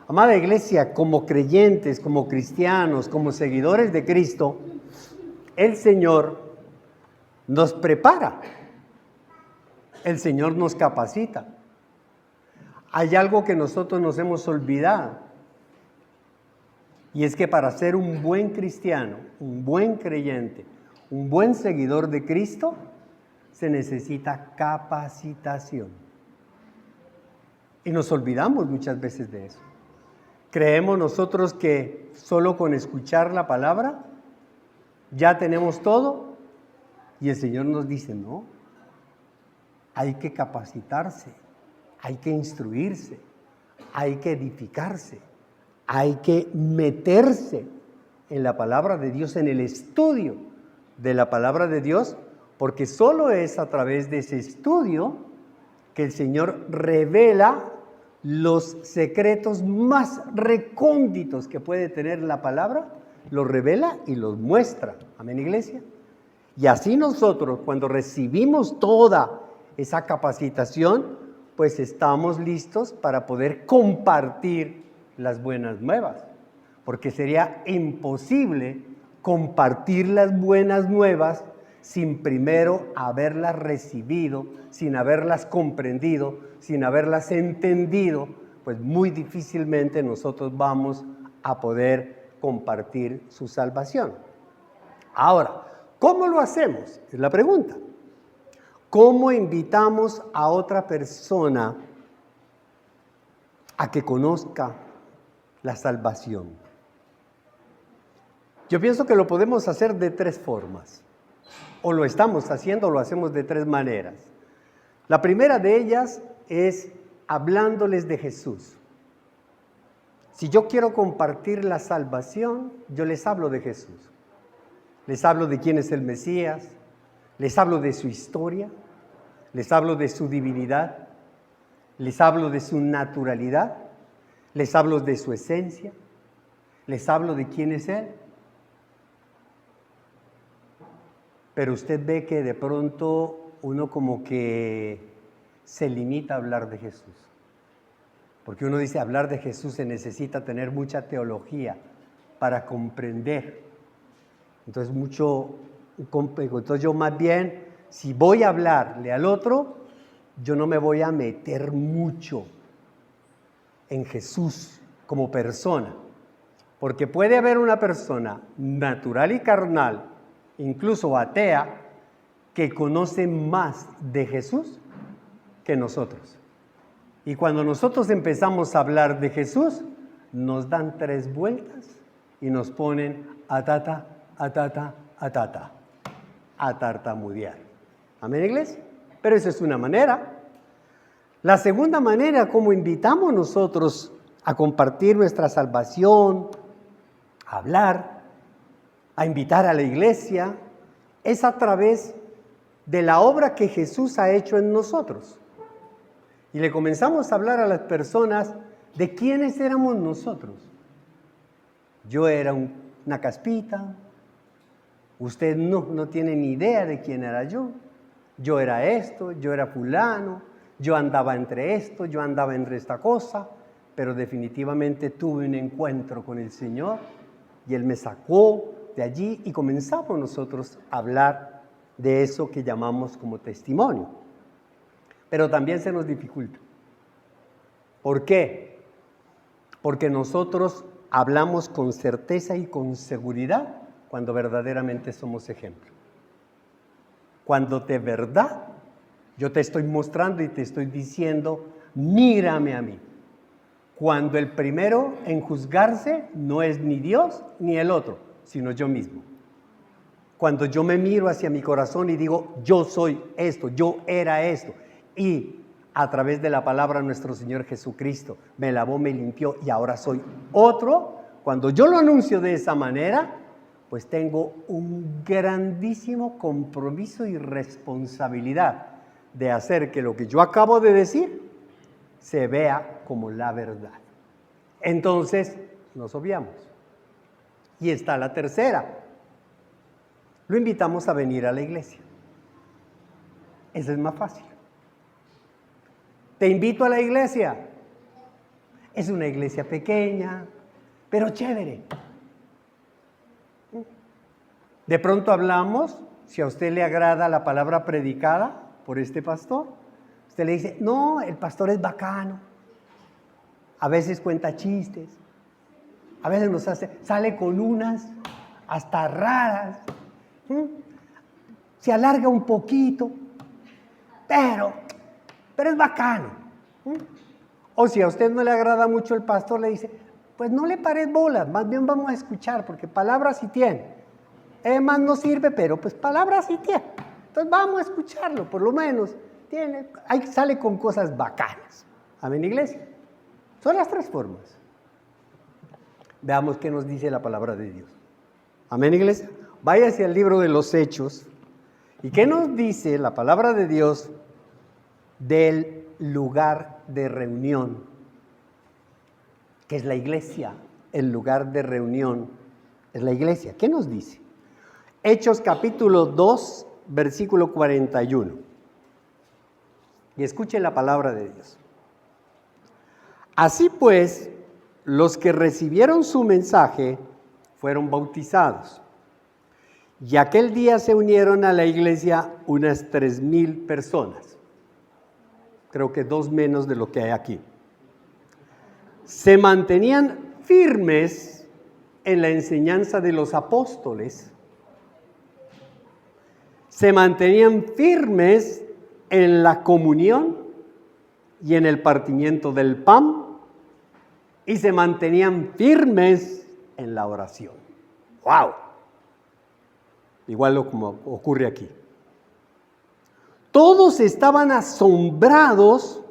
Amada iglesia, como creyentes, como cristianos, como seguidores de Cristo, el Señor nos prepara, el Señor nos capacita. Hay algo que nosotros nos hemos olvidado, y es que para ser un buen cristiano, un buen creyente, un buen seguidor de Cristo, se necesita capacitación. Y nos olvidamos muchas veces de eso. Creemos nosotros que solo con escuchar la palabra ya tenemos todo, y el Señor nos dice, no, hay que capacitarse, hay que instruirse, hay que edificarse, hay que meterse en la palabra de Dios, en el estudio de la palabra de Dios, porque solo es a través de ese estudio que el Señor revela los secretos más recónditos que puede tener la palabra, los revela y los muestra. Amén, iglesia. Y así nosotros, cuando recibimos toda esa capacitación, pues estamos listos para poder compartir las buenas nuevas, porque sería imposible compartir las buenas nuevas sin primero haberlas recibido, sin haberlas comprendido, sin haberlas entendido, pues muy difícilmente nosotros vamos a poder compartir su salvación. Ahora, ¿cómo lo hacemos? Es la pregunta. ¿Cómo invitamos a otra persona a que conozca la salvación? Yo pienso que lo podemos hacer de tres formas, o lo estamos haciendo, o lo hacemos de tres maneras. La primera de ellas es hablándoles de Jesús. Si yo quiero compartir la salvación, yo les hablo de Jesús. Les hablo de quién es el Mesías, les hablo de su historia, les hablo de su divinidad, les hablo de su naturalidad, les hablo de su esencia, les hablo de quién es Él. Pero usted ve que de pronto uno como que se limita a hablar de Jesús. Porque uno dice, hablar de Jesús se necesita tener mucha teología para comprender. Entonces yo más bien, si voy a hablarle al otro, yo no me voy a meter mucho en Jesús como persona. Porque puede haber una persona natural y carnal, incluso atea, que conoce más de Jesús que nosotros. Y cuando nosotros empezamos a hablar de Jesús, nos dan 3 vueltas y nos ponen a tartamudear. Amén, iglesia. Pero esa es una manera. La segunda manera, como invitamos nosotros a compartir nuestra salvación, a hablar, a invitar a la iglesia, es a través de la obra que Jesús ha hecho en nosotros. Y le comenzamos a hablar a las personas de quiénes éramos nosotros. Yo era una caspita, usted no tiene ni idea de quién era yo. Yo era esto, yo era fulano, yo andaba entre esto, yo andaba entre esta cosa, pero definitivamente tuve un encuentro con el Señor y Él me sacó de allí y comenzamos nosotros a hablar de eso que llamamos como testimonio. Pero también se nos dificulta. ¿Por qué? Porque nosotros hablamos con certeza y con seguridad cuando verdaderamente somos ejemplo. Cuando de verdad yo te estoy mostrando y te estoy diciendo, mírame a mí. Cuando el primero en juzgarse no es ni Dios ni el otro, sino yo mismo. Cuando yo me miro hacia mi corazón y digo, yo soy esto, yo era esto, y a través de la palabra nuestro Señor Jesucristo me lavó, me limpió y ahora soy otro, cuando yo lo anuncio de esa manera, pues tengo un grandísimo compromiso y responsabilidad de hacer que lo que yo acabo de decir se vea como la verdad. Entonces, nos obviamos. Y está la tercera. Lo invitamos a venir a la iglesia. Ese es más fácil. Te invito a la iglesia. Es una iglesia pequeña, pero chévere. De pronto hablamos, si a usted le agrada la palabra predicada por este pastor, usted le dice, no, el pastor es bacano. A veces cuenta chistes, a veces sale con unas hasta raras, se alarga un poquito, pero es bacano. O si a usted no le agrada mucho el pastor, le dice, pues no le pares bolas, más bien vamos a escuchar, porque palabras sí tiene. Más no sirve, pero pues palabras sí tiene. Entonces vamos a escucharlo, por lo menos. Ahí sale con cosas bacanas. Amén, iglesia. Son las tres formas. Veamos qué nos dice la palabra de Dios. Amén, iglesia. Váyase al libro de los Hechos. ¿Y qué nos dice la palabra de Dios del lugar de reunión? Que es la iglesia. El lugar de reunión es la iglesia. ¿Qué nos dice? Hechos capítulo 2, versículo 41. Y escuchen la palabra de Dios. Así pues, los que recibieron su mensaje fueron bautizados. Y aquel día se unieron a la iglesia unas 3,000 personas. Creo que 2 menos de lo que hay aquí. Se mantenían firmes en la enseñanza de los apóstoles. Se mantenían firmes en la comunión y en el partimiento del pan. Y se mantenían firmes en la oración. ¡Wow! Igual como ocurre aquí. Todos estaban asombrados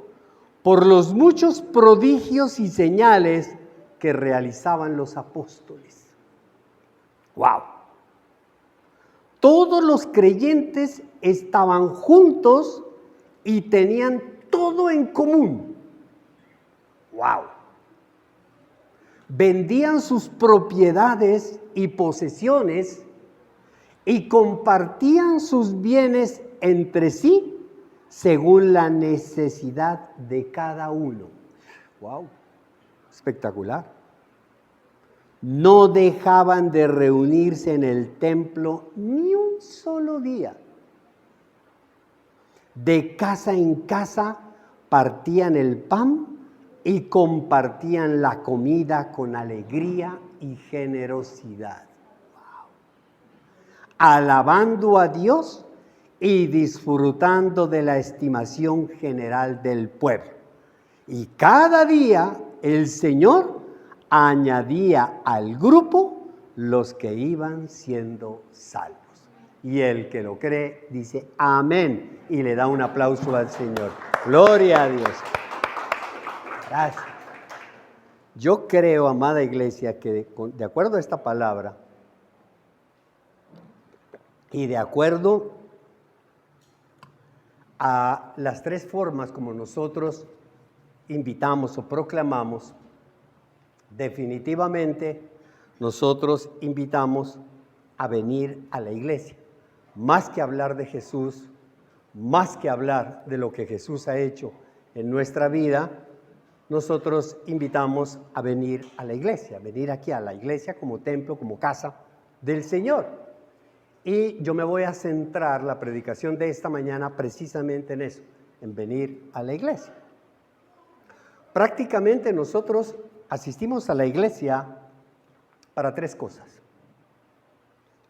por los muchos prodigios y señales que realizaban los apóstoles. ¡Wow! Todos los creyentes estaban juntos y tenían todo en común. ¡Wow! Vendían sus propiedades y posesiones y compartían sus bienes entre sí según la necesidad de cada uno. ¡Wow! Espectacular. No dejaban de reunirse en el templo ni un solo día. De casa en casa partían el pan y compartían la comida con alegría y generosidad. Wow. Alabando a Dios y disfrutando de la estimación general del pueblo. Y cada día el Señor añadía al grupo los que iban siendo salvos. Y el que lo cree dice amén y le da un aplauso al Señor. Gloria a Dios. Gracias. Yo creo, amada iglesia, que de acuerdo a esta palabra y de acuerdo a las tres formas como nosotros invitamos o proclamamos, definitivamente nosotros invitamos a venir a la iglesia. Más que hablar de Jesús, más que hablar de lo que Jesús ha hecho en nuestra vida, nosotros invitamos a venir a la iglesia, venir aquí a la iglesia como templo, como casa del Señor. Y yo me voy a centrar la predicación de esta mañana precisamente en eso, en venir a la iglesia. Prácticamente nosotros asistimos a la iglesia para tres cosas.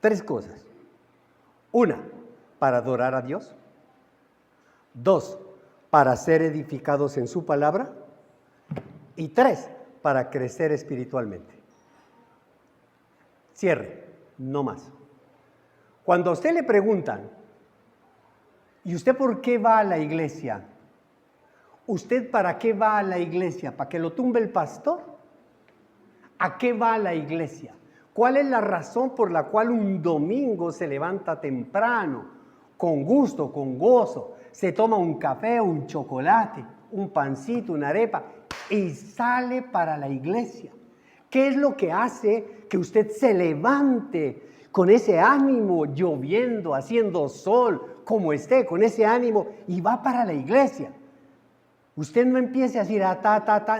Tres cosas. Una, para adorar a Dios. Dos, para ser edificados en su palabra. Y tres, para crecer espiritualmente. Cierre, no más. Cuando a usted le preguntan, ¿y usted por qué va a la iglesia? ¿Usted para qué va a la iglesia? ¿Para que lo tumbe el pastor? ¿A qué va a la iglesia? ¿Cuál es la razón por la cual un domingo se levanta temprano, con gusto, con gozo, se toma un café, un chocolate, un pancito, una arepa y sale para la iglesia? ¿Qué es lo que hace que usted se levante con ese ánimo, lloviendo, haciendo sol, como esté, con ese ánimo y va para la iglesia? Usted no empiece a decir,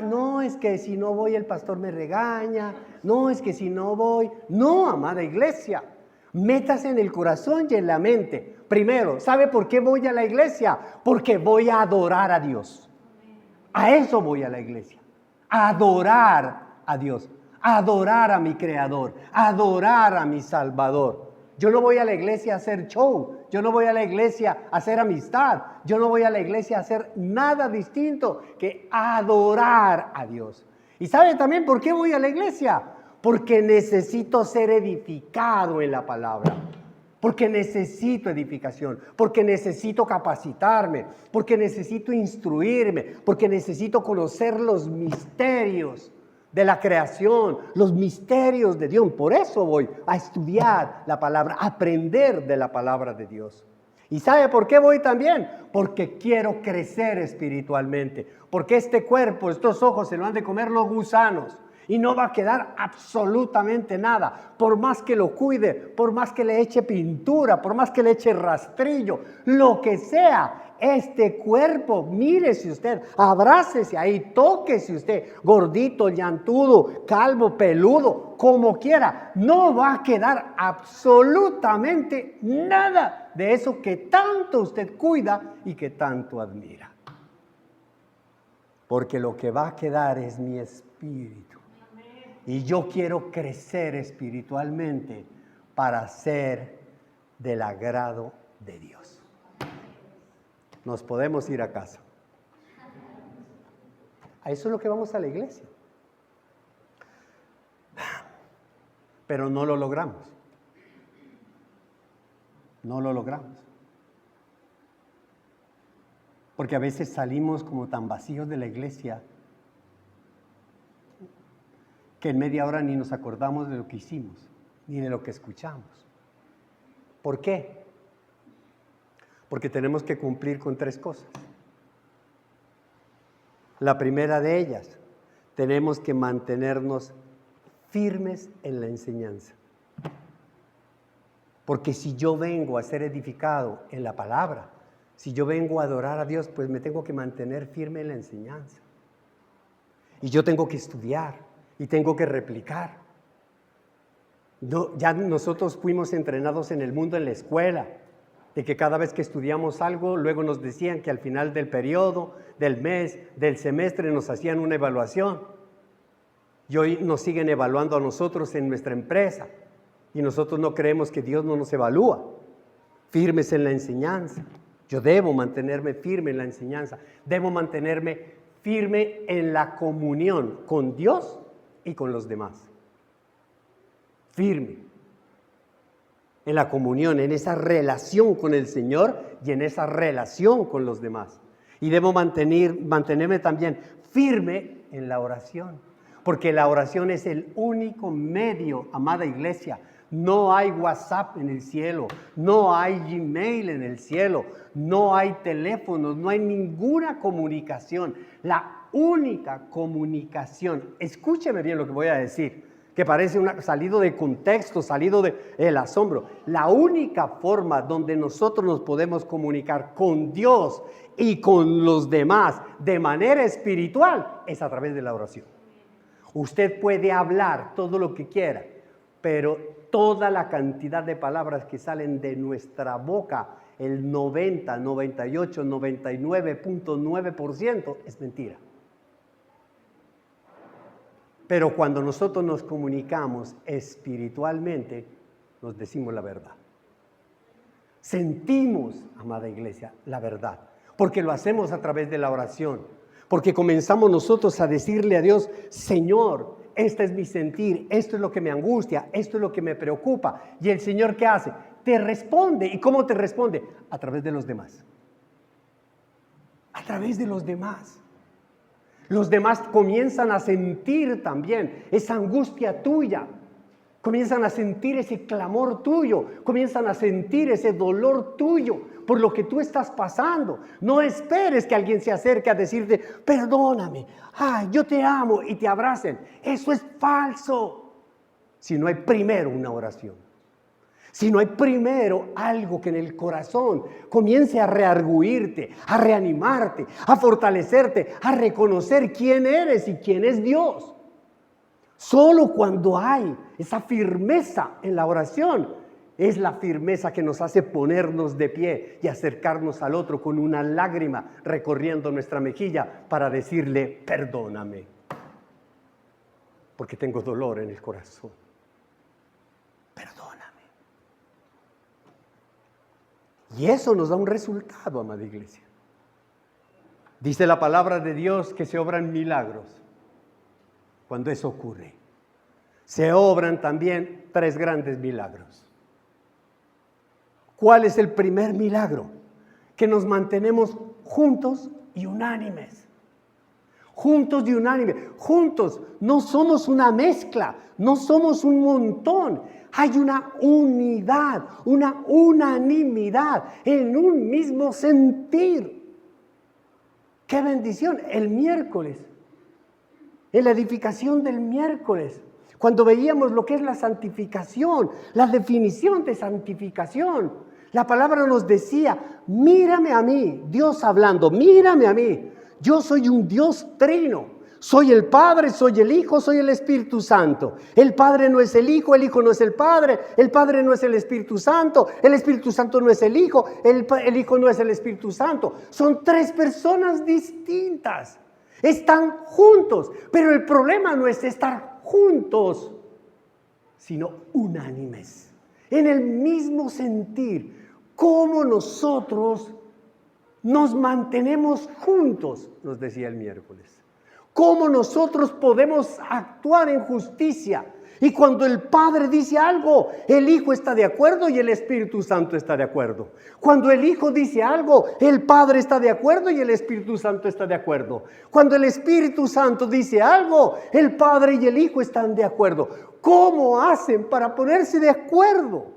no, es que si no voy el pastor me regaña, no, es que si no voy. No, amada iglesia, métase en el corazón y en la mente. Primero, ¿sabe por qué voy a la iglesia? Porque voy a adorar a Dios. A eso voy a la iglesia, a adorar a Dios, a adorar a mi Creador, a adorar a mi Salvador. Yo no voy a la iglesia a hacer show, yo no voy a la iglesia a hacer amistad, yo no voy a la iglesia a hacer nada distinto que adorar a Dios. ¿Y sabe también por qué voy a la iglesia? Porque necesito ser edificado en la palabra, porque necesito edificación, porque necesito capacitarme, porque necesito instruirme, porque necesito conocer los misterios de la creación, los misterios de Dios. Por eso voy a estudiar la palabra, a aprender de la palabra de Dios. ¿Y sabe por qué voy también? Porque quiero crecer espiritualmente, porque este cuerpo, estos ojos se lo han de comer los gusanos y no va a quedar absolutamente nada, por más que lo cuide, por más que le eche pintura, por más que le eche rastrillo, lo que sea. Este cuerpo, mírese usted, abrácese ahí, tóquese usted, gordito, llantudo, calvo, peludo, como quiera, no va a quedar absolutamente nada de eso que tanto usted cuida y que tanto admira. Porque lo que va a quedar es mi espíritu. Y yo quiero crecer espiritualmente para ser del agrado de Dios. Nos podemos ir a casa. A eso es lo que vamos a la iglesia. Pero no lo logramos. No lo logramos. Porque a veces salimos como tan vacíos de la iglesia que en media hora ni nos acordamos de lo que hicimos, ni de lo que escuchamos. ¿Por qué? Porque tenemos que cumplir con 3 cosas. La primera de ellas, tenemos que mantenernos firmes en la enseñanza. Porque si yo vengo a ser edificado en la palabra, si yo vengo a adorar a Dios, pues me tengo que mantener firme en la enseñanza. Y yo tengo que estudiar y tengo que replicar. Ya nosotros fuimos entrenados en el mundo, en la escuela, de que cada vez que estudiamos algo, luego nos decían que al final del periodo, del mes, del semestre, nos hacían una evaluación. Y hoy nos siguen evaluando a nosotros en nuestra empresa. Y nosotros no creemos que Dios no nos evalúa. Firmes en la enseñanza. Yo debo mantenerme firme en la enseñanza. Debo mantenerme firme en la comunión con Dios y con los demás. Firme en la comunión, en esa relación con el Señor y en esa relación con los demás. Y debo mantenerme también firme en la oración, porque la oración es el único medio, amada iglesia. No hay WhatsApp en el cielo, no hay Gmail en el cielo, no hay teléfonos, no hay ninguna comunicación. La única comunicación, escúcheme bien lo que voy a decir, que parece salido de contexto, salido del asombro. La única forma donde nosotros nos podemos comunicar con Dios y con los demás de manera espiritual es a través de la oración. Usted puede hablar todo lo que quiera, pero toda la cantidad de palabras que salen de nuestra boca, el 90, 98, 99.9% es mentira. Pero cuando nosotros nos comunicamos espiritualmente, nos decimos la verdad. Sentimos, amada iglesia, la verdad, porque lo hacemos a través de la oración, porque comenzamos nosotros a decirle a Dios, Señor, este es mi sentir, esto es lo que me angustia, esto es lo que me preocupa. Y el Señor, ¿qué hace? Te responde. ¿Y cómo te responde? A través de los demás. A través de los demás. Los demás comienzan a sentir también esa angustia tuya, comienzan a sentir ese clamor tuyo, comienzan a sentir ese dolor tuyo por lo que tú estás pasando. No esperes que alguien se acerque a decirte, perdóname, yo te amo y te abracen. Eso es falso. Si no hay primero una oración, Si no hay primero algo que en el corazón comience a rearguirte, a reanimarte, a fortalecerte, a reconocer quién eres y quién es Dios. Solo cuando hay esa firmeza en la oración, es la firmeza que nos hace ponernos de pie y acercarnos al otro con una lágrima recorriendo nuestra mejilla para decirle, perdóname, porque tengo dolor en el corazón. Perdóname. Y eso nos da un resultado, amada iglesia. Dice la palabra de Dios que se obran milagros cuando eso ocurre. Se obran también 3 grandes milagros. ¿Cuál es el primer milagro? Que nos mantenemos juntos y unánimes. Juntos y unánimes. Juntos, no somos una mezcla, no somos un montón. Hay una unidad, una unanimidad en un mismo sentir. ¡Qué bendición! El miércoles, en la edificación del miércoles, cuando veíamos lo que es la santificación, la definición de santificación, la palabra nos decía, mírame a mí, Dios hablando, mírame a mí, yo soy un Dios trino, soy el Padre, soy el Hijo, soy el Espíritu Santo. El Padre no es el Hijo no es el Padre no es el Espíritu Santo no es el Hijo no es el Espíritu Santo. Son 3 personas distintas, están juntos, pero el problema no es estar juntos, sino unánimes, en el mismo sentir. ¿Cómo nosotros nos mantenemos juntos? Nos decía el miércoles. ¿Cómo nosotros podemos actuar en justicia? Y cuando el Padre dice algo, el Hijo está de acuerdo y el Espíritu Santo está de acuerdo. Cuando el Hijo dice algo, el Padre está de acuerdo y el Espíritu Santo está de acuerdo. Cuando el Espíritu Santo dice algo, el Padre y el Hijo están de acuerdo. ¿Cómo hacen para ponerse de acuerdo?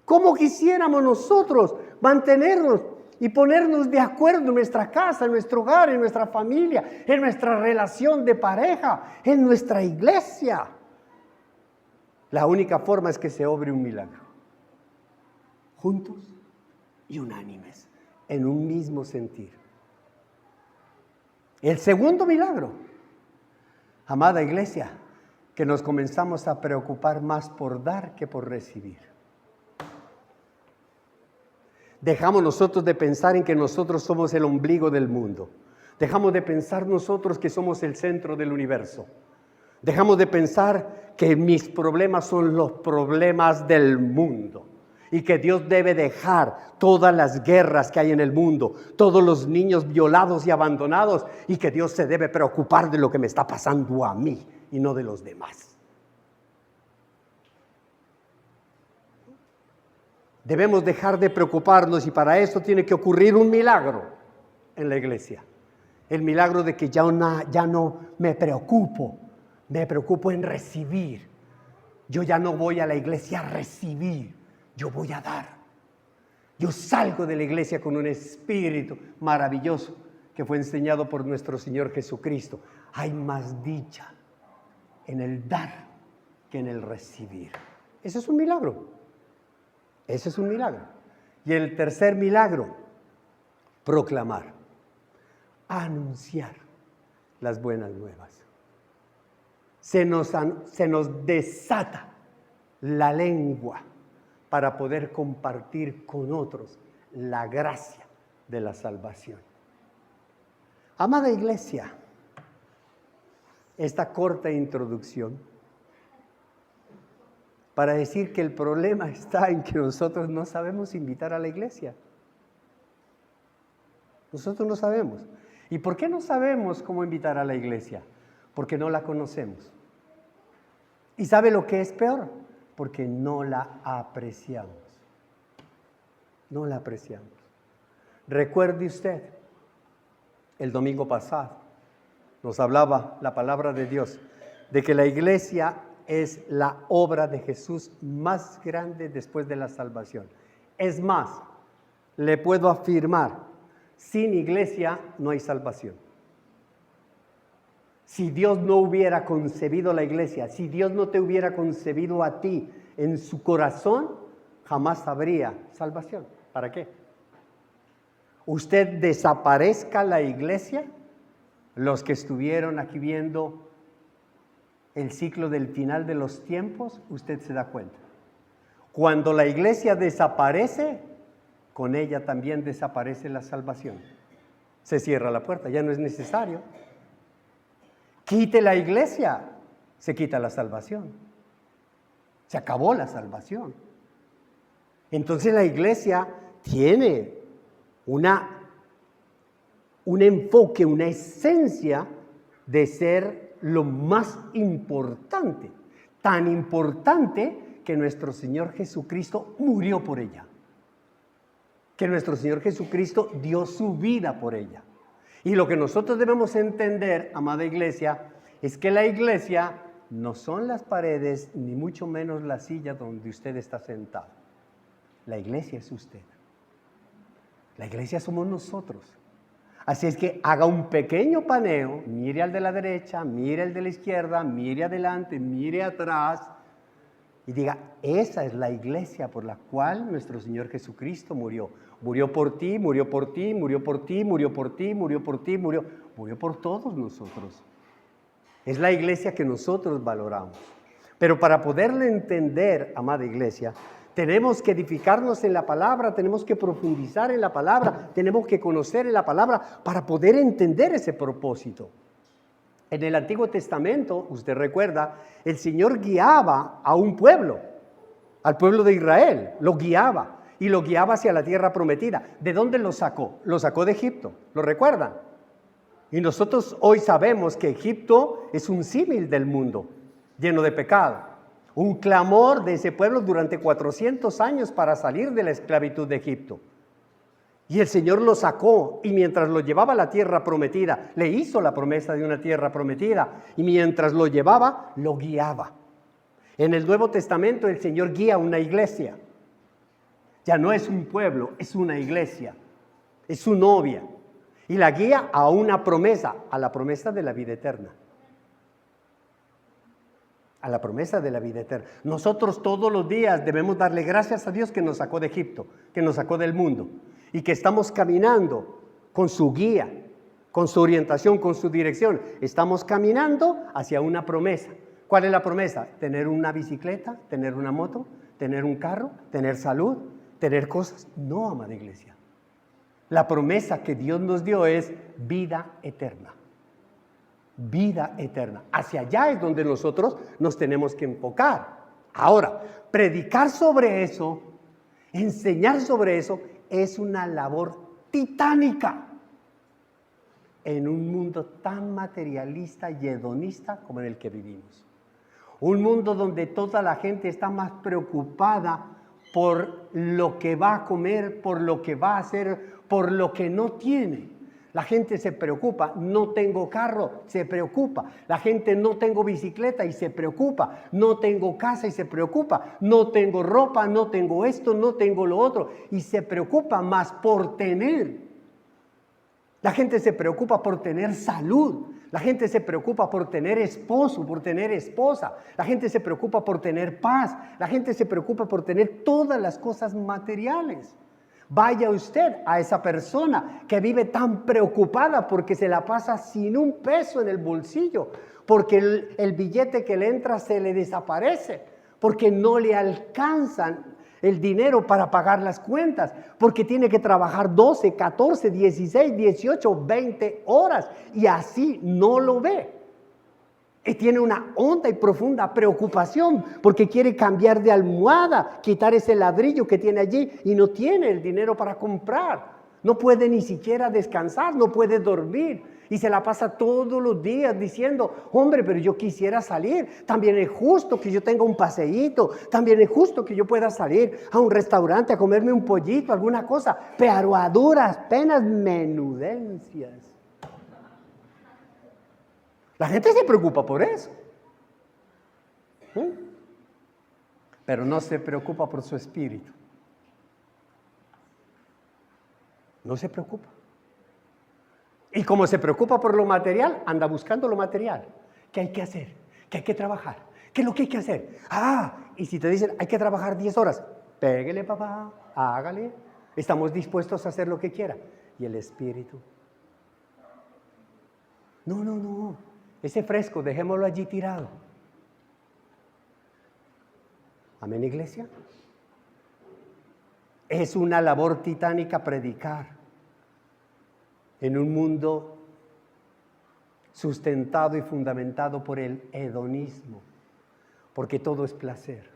¿Cómo quisiéramos nosotros mantenernos y ponernos de acuerdo en nuestra casa, en nuestro hogar, en nuestra familia, en nuestra relación de pareja, en nuestra iglesia? La única forma es que se obre un milagro. Juntos y unánimes, en un mismo sentir. El segundo milagro, amada iglesia, que nos comenzamos a preocupar más por dar que por recibir. Dejamos nosotros de pensar en que nosotros somos el ombligo del mundo. Dejamos de pensar nosotros que somos el centro del universo. Dejamos de pensar que mis problemas son los problemas del mundo y que Dios debe dejar todas las guerras que hay en el mundo, todos los niños violados y abandonados, y que Dios se debe preocupar de lo que me está pasando a mí y no de los demás. Debemos dejar de preocuparnos y para eso tiene que ocurrir un milagro en la iglesia. El milagro de que ya no me preocupo en recibir. Yo ya no voy a la iglesia a recibir, yo voy a dar. Yo salgo de la iglesia con un espíritu maravilloso que fue enseñado por nuestro Señor Jesucristo. Hay más dicha en el dar que en el recibir. Ese es un milagro. Ese es un milagro. Y el tercer milagro, proclamar, anunciar las buenas nuevas. Se nos desata la lengua para poder compartir con otros la gracia de la salvación. Amada iglesia, esta corta introducción para decir que el problema está en que nosotros no sabemos invitar a la iglesia. Nosotros no sabemos. ¿Y por qué no sabemos cómo invitar a la iglesia? Porque no la conocemos. ¿Y sabe lo que es peor? Porque no la apreciamos. No la apreciamos. Recuerde usted, el domingo pasado nos hablaba la palabra de Dios de que la iglesia es la obra de Jesús más grande después de la salvación. Es más, le puedo afirmar, sin iglesia no hay salvación. Si Dios no hubiera concebido la iglesia, si Dios no te hubiera concebido a ti en su corazón, jamás habría salvación. ¿Para qué? Usted desaparezca la iglesia, los que estuvieron aquí viendo el ciclo del final de los tiempos, usted se da cuenta. Cuando la iglesia desaparece, con ella también desaparece la salvación. Se cierra la puerta, ya no es necesario. Quite la iglesia, se quita la salvación. Se acabó la salvación. Entonces la iglesia tiene un enfoque, una esencia de ser lo más importante. Tan importante que nuestro Señor Jesucristo murió por ella. Que nuestro Señor Jesucristo dio su vida por ella. Y lo que nosotros debemos entender, amada iglesia, es que la iglesia no son las paredes, ni mucho menos la silla donde usted está sentado. La iglesia es usted. La iglesia somos nosotros. Así es que haga un pequeño paneo, mire al de la derecha, mire al de la izquierda, mire adelante, mire atrás y diga, esa es la iglesia por la cual nuestro Señor Jesucristo murió. Murió por ti, murió por ti, murió por ti, murió por ti, murió por ti, murió por todos nosotros. Es la iglesia que nosotros valoramos. Pero para poderle entender, amada iglesia, tenemos que edificarnos en la palabra, tenemos que profundizar en la palabra, tenemos que conocer en la palabra para poder entender ese propósito. En el Antiguo Testamento, usted recuerda, el Señor guiaba a un pueblo, al pueblo de Israel, lo guiaba y lo guiaba hacia la tierra prometida. ¿De dónde lo sacó? Lo sacó de Egipto, ¿lo recuerdan? Y nosotros hoy sabemos que Egipto es un símil del mundo, lleno de pecado. Un clamor de ese pueblo durante 400 años para salir de la esclavitud de Egipto. Y el Señor lo sacó y mientras lo llevaba a la tierra prometida, le hizo la promesa de una tierra prometida y mientras lo llevaba, lo guiaba. En el Nuevo Testamento el Señor guía una iglesia. Ya no es un pueblo, es una iglesia, es su novia. Y la guía a una promesa, a la promesa de la vida eterna. A la promesa de la vida eterna. Nosotros todos los días debemos darle gracias a Dios que nos sacó de Egipto, que nos sacó del mundo y que estamos caminando con su guía, con su orientación, con su dirección. Estamos caminando hacia una promesa. ¿Cuál es la promesa? Tener una bicicleta, tener una moto, tener un carro, tener salud, tener cosas. No, amada iglesia. La promesa que Dios nos dio es vida eterna. Vida eterna. Hacia allá es donde nosotros nos tenemos que enfocar. Ahora, predicar sobre eso, enseñar sobre eso, es una labor titánica en un mundo tan materialista y hedonista como en el que vivimos. Un mundo donde toda la gente está más preocupada por lo que va a comer, por lo que va a hacer, por lo que no tiene. La gente se preocupa, no tengo carro, se preocupa. La gente no tengo bicicleta y se preocupa. No tengo casa y se preocupa. No tengo ropa, no tengo esto, no tengo lo otro. Y se preocupa más por tener. La gente se preocupa por tener salud. La gente se preocupa por tener esposo, por tener esposa. La gente se preocupa por tener paz. La gente se preocupa por tener todas las cosas materiales. Vaya usted a esa persona que vive tan preocupada porque se la pasa sin un peso en el bolsillo, porque el billete que le entra se le desaparece, porque no le alcanzan el dinero para pagar las cuentas, porque tiene que trabajar 12, 14, 16, 18, 20 horas y así no lo ve. Y tiene una honda y profunda preocupación porque quiere cambiar de almohada, quitar ese ladrillo que tiene allí y no tiene el dinero para comprar. No puede ni siquiera descansar, no puede dormir y se la pasa todos los días diciendo, hombre, pero yo quisiera salir. También es justo que yo tenga un paseíto, también es justo que yo pueda salir a un restaurante a comerme un pollito, alguna cosa, pero a duras penas menudencias. La gente se preocupa por eso. Pero no se preocupa por su espíritu. No se preocupa. Y como se preocupa por lo material, anda buscando lo material. ¿Qué hay que hacer? ¿Qué hay que trabajar? ¿Qué es lo que hay que hacer? Y si te dicen, hay que trabajar 10 horas, Péguele, papá, hágale. Estamos dispuestos a hacer lo que quiera. ¿Y el espíritu? No. Ese fresco, dejémoslo allí tirado. Amén, iglesia. Es una labor titánica predicar en un mundo sustentado y fundamentado por el hedonismo, porque todo es placer,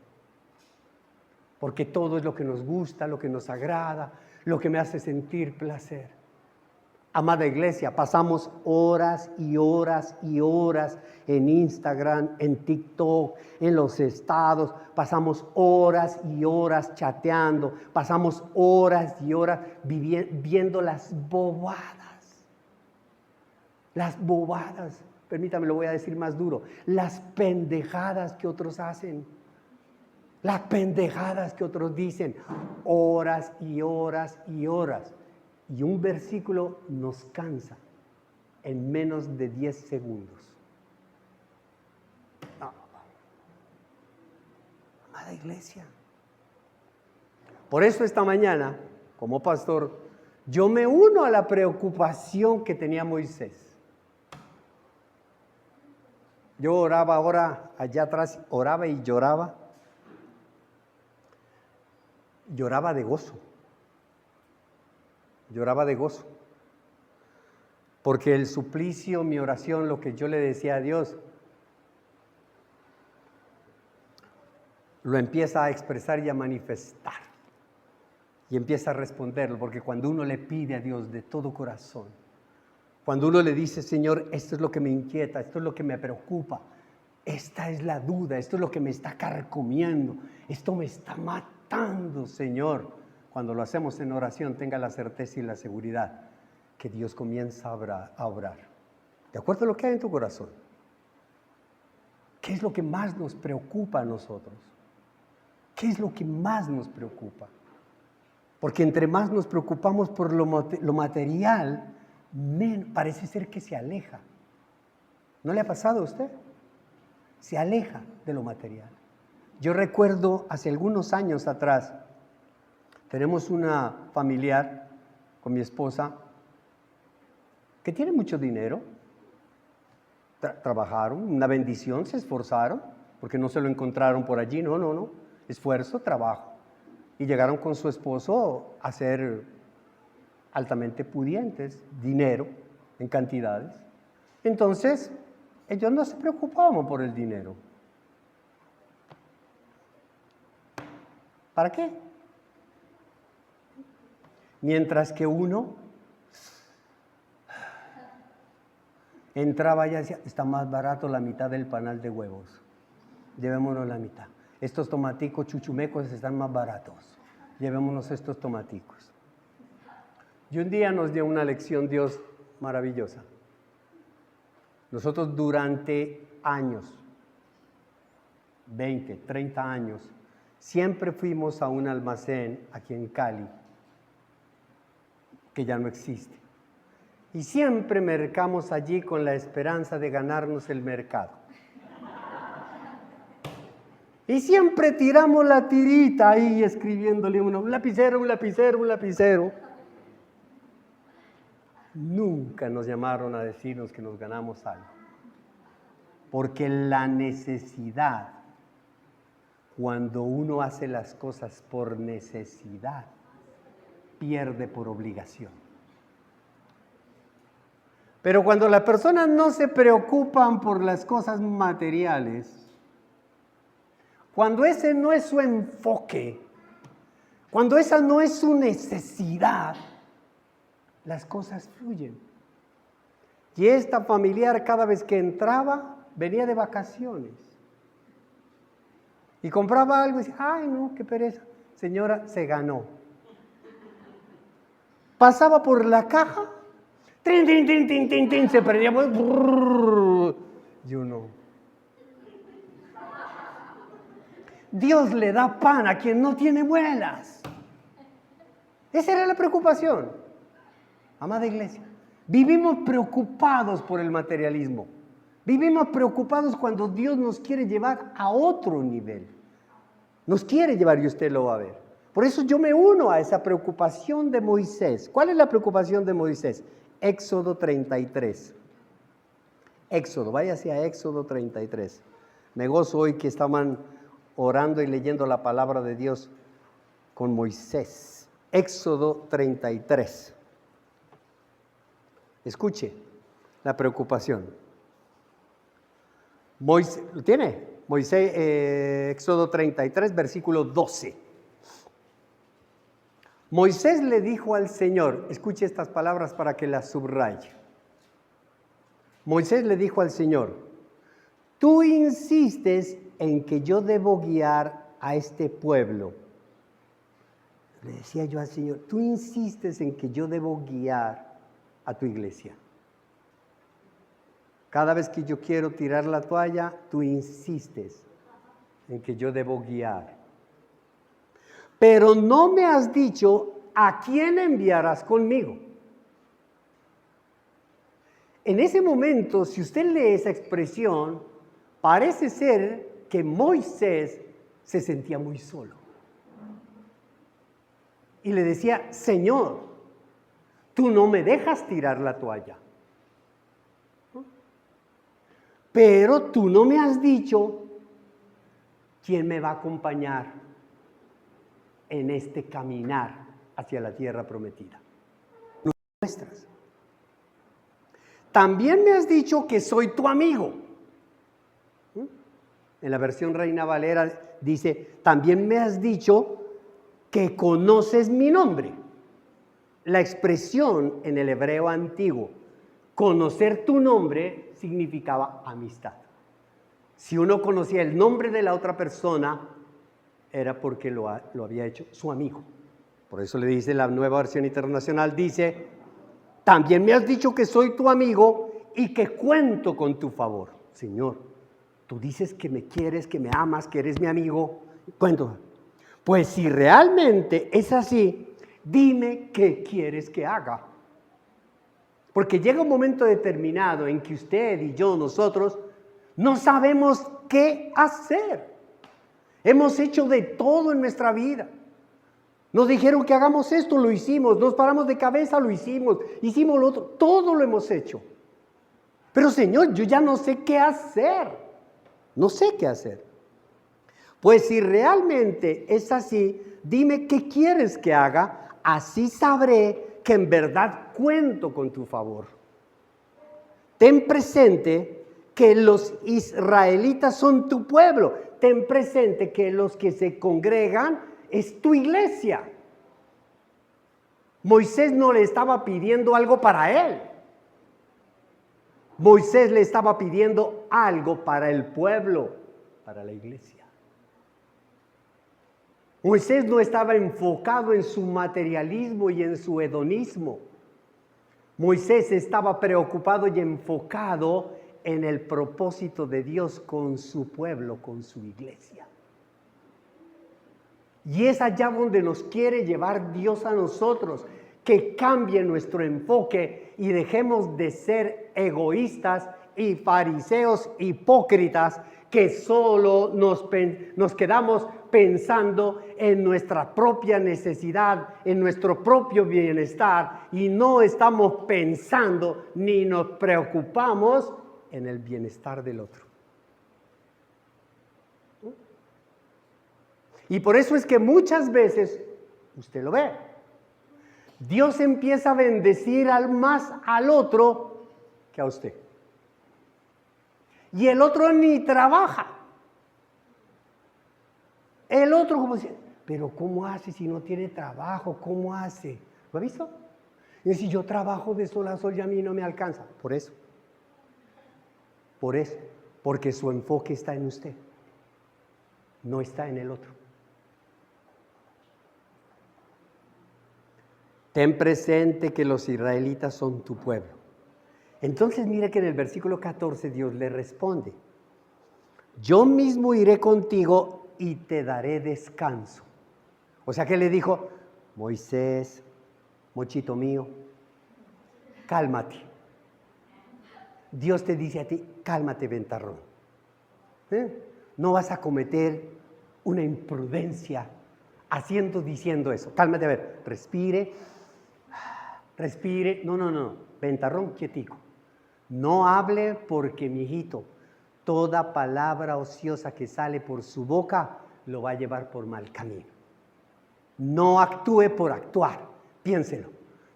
porque todo es lo que nos gusta, lo que nos agrada, lo que me hace sentir placer. Amada iglesia, pasamos horas y horas y horas en Instagram, en TikTok, en los estados, pasamos horas y horas chateando, pasamos horas y horas viendo las bobadas, permítame, lo voy a decir más duro, las pendejadas que otros hacen, las pendejadas que otros dicen, horas y horas y horas. Y un versículo nos cansa en menos de 10 segundos. No. Amada iglesia. Por eso esta mañana, como pastor, yo me uno a la preocupación que tenía Moisés. Yo oraba ahora, allá atrás, oraba y lloraba. Lloraba de gozo. Lloraba de gozo, porque el suplicio, mi oración, lo que yo le decía a Dios, lo empieza a expresar y a manifestar, y empieza a responderlo, porque cuando uno le pide a Dios de todo corazón, cuando uno le dice, Señor, esto es lo que me inquieta, esto es lo que me preocupa, esta es la duda, esto es lo que me está carcomiendo, esto me está matando, Señor. Cuando lo hacemos en oración, tenga la certeza y la seguridad que Dios comienza a obrar. De acuerdo a lo que hay en tu corazón. ¿Qué es lo que más nos preocupa a nosotros? ¿Qué es lo que más nos preocupa? Porque entre más nos preocupamos por lo material, parece ser que se aleja. ¿No le ha pasado a usted? Se aleja de lo material. Yo recuerdo hace algunos años atrás, tenemos una familiar con mi esposa que tiene mucho dinero, trabajaron, una bendición, se esforzaron, porque no se lo encontraron por allí, no, esfuerzo, trabajo. Y llegaron con su esposo a ser altamente pudientes, dinero en cantidades. Entonces, ellos no se preocupaban por el dinero. ¿Para qué? Mientras que uno entraba y decía, está más barato la mitad del panal de huevos. Llevémonos la mitad. Estos tomaticos chuchumecos están más baratos. Llevémonos estos tomaticos. Y un día nos dio una lección Dios maravillosa. Nosotros durante años, 20, 30 años, siempre fuimos a un almacén aquí en Cali, que ya no existe. Y siempre mercamos allí con la esperanza de ganarnos el mercado. Y siempre tiramos la tirita ahí escribiéndole un lapicero. Nunca nos llamaron a decirnos que nos ganamos algo. Porque la necesidad, cuando uno hace las cosas por necesidad, pierde por obligación. Pero cuando las personas no se preocupan por las cosas materiales, cuando ese no es su enfoque, cuando esa no es su necesidad, las cosas fluyen. Y esta familiar cada vez que entraba, venía de vacaciones. Y compraba algo y decía, ay no, qué pereza. Señora, se ganó. Pasaba por la caja, tin, tin, tin, tin, tin, tin, se prendía, y uno. Dios le da pan a quien no tiene muelas. Esa era la preocupación. Amada iglesia, vivimos preocupados por el materialismo. Vivimos preocupados cuando Dios nos quiere llevar a otro nivel. Nos quiere llevar y usted lo va a ver. Por eso yo me uno a esa preocupación de Moisés. ¿Cuál es la preocupación de Moisés? Éxodo 33. Éxodo, váyase a Éxodo 33. Me gozo hoy que estaban orando y leyendo la palabra de Dios con Moisés. Éxodo 33. Escuche la preocupación. Moisés, ¿lo tiene? Moisés, Éxodo 33, versículo 12. Moisés le dijo al Señor, escuche estas palabras para que las subraye. Moisés le dijo al Señor, tú insistes en que yo debo guiar a este pueblo. Le decía yo al Señor, tú insistes en que yo debo guiar a tu iglesia. Cada vez que yo quiero tirar la toalla, tú insistes en que yo debo guiar. Pero no me has dicho a quién enviarás conmigo. En ese momento, si usted lee esa expresión, parece ser que Moisés se sentía muy solo. Y le decía, Señor, tú no me dejas tirar la toalla. Pero tú no me has dicho quién me va a acompañar en este caminar hacia la tierra prometida. No muestras. También me has dicho que soy tu amigo. En la versión Reina Valera dice, también me has dicho que conoces mi nombre. La expresión en el hebreo antiguo, conocer tu nombre, significaba amistad. Si uno conocía el nombre de la otra persona, era porque lo había hecho su amigo. Por eso le dice la Nueva Versión Internacional, dice, también me has dicho que soy tu amigo y que cuento con tu favor. Señor, tú dices que me quieres, que me amas, que eres mi amigo. Cuento. Pues si realmente es así, dime qué quieres que haga. Porque llega un momento determinado en que usted y yo, nosotros, no sabemos qué hacer. Hemos hecho de todo en nuestra vida. Nos dijeron que hagamos esto, lo hicimos. Nos paramos de cabeza, lo hicimos. Hicimos lo otro, todo lo hemos hecho. Pero Señor, yo ya no sé qué hacer. No sé qué hacer. Pues si realmente es así, dime qué quieres que haga, así sabré que en verdad cuento con tu favor. Ten presente que los israelitas son tu pueblo. Ten presente que los que se congregan es tu iglesia. Moisés no le estaba pidiendo algo para él. Moisés le estaba pidiendo algo para el pueblo, para la iglesia. Moisés no estaba enfocado en su materialismo y en su hedonismo. Moisés estaba preocupado y enfocado en el propósito de Dios con su pueblo, con su iglesia. Y es allá donde nos quiere llevar Dios a nosotros, que cambie nuestro enfoque y dejemos de ser egoístas y fariseos hipócritas que solo nos quedamos pensando en nuestra propia necesidad, en nuestro propio bienestar y no estamos pensando ni nos preocupamos en el bienestar del otro. Y por eso es que muchas veces, usted lo ve, Dios empieza a bendecir más al otro que a usted. Y el otro ni trabaja. El otro como dice, pero ¿cómo hace si no tiene trabajo? ¿Cómo hace? ¿Lo ha visto? Y si yo trabajo de sol a sol y a mí no me alcanza. Por eso. Por eso. Porque su enfoque está en usted. No está en el otro. Ten presente que los israelitas son tu pueblo. Entonces mire que en el versículo 14 Dios le responde, yo mismo iré contigo y te daré descanso. O sea que le dijo, Moisés, mochito mío, cálmate. Dios te dice a ti, cálmate, ventarrón. No vas a cometer una imprudencia diciendo eso. Cálmate, a ver, respire, respire. No, ventarrón, quietico. No hable porque, mijito, toda palabra ociosa que sale por su boca lo va a llevar por mal camino. No actúe por actuar, piénselo.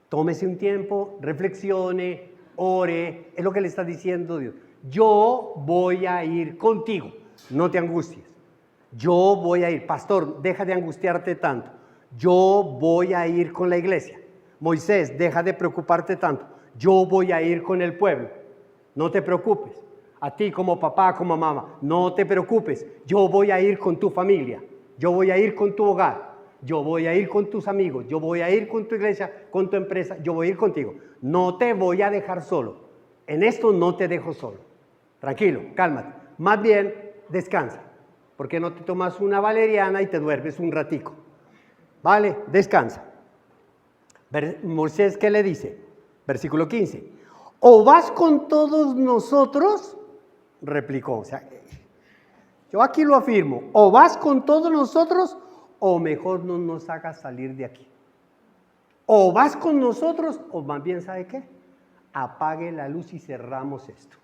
Tómese un tiempo, reflexione, ore. Es lo que le está diciendo Dios. Yo voy a ir contigo, no te angusties. Yo voy a ir. Pastor, deja de angustiarte tanto. Yo voy a ir con la iglesia. Moisés, deja de preocuparte tanto. Yo voy a ir con el pueblo. No te preocupes. A ti como papá, como mamá, no te preocupes. Yo voy a ir con tu familia. Yo voy a ir con tu hogar. Yo voy a ir con tus amigos. Yo voy a ir con tu iglesia, con tu empresa. Yo voy a ir contigo. No te voy a dejar solo. En esto no te dejo solo. Tranquilo, cálmate. Más bien, descansa. ¿Por qué no te tomas una valeriana y te duermes un ratico? Vale, descansa. Moisés, ¿qué le dice? Versículo 15. ¿O vas con todos nosotros? Replicó. O sea, yo aquí lo afirmo. ¿O vas con todos nosotros o mejor no nos hagas salir de aquí? O vas con nosotros o más bien, ¿sabe qué? Apague la luz y cerramos esto.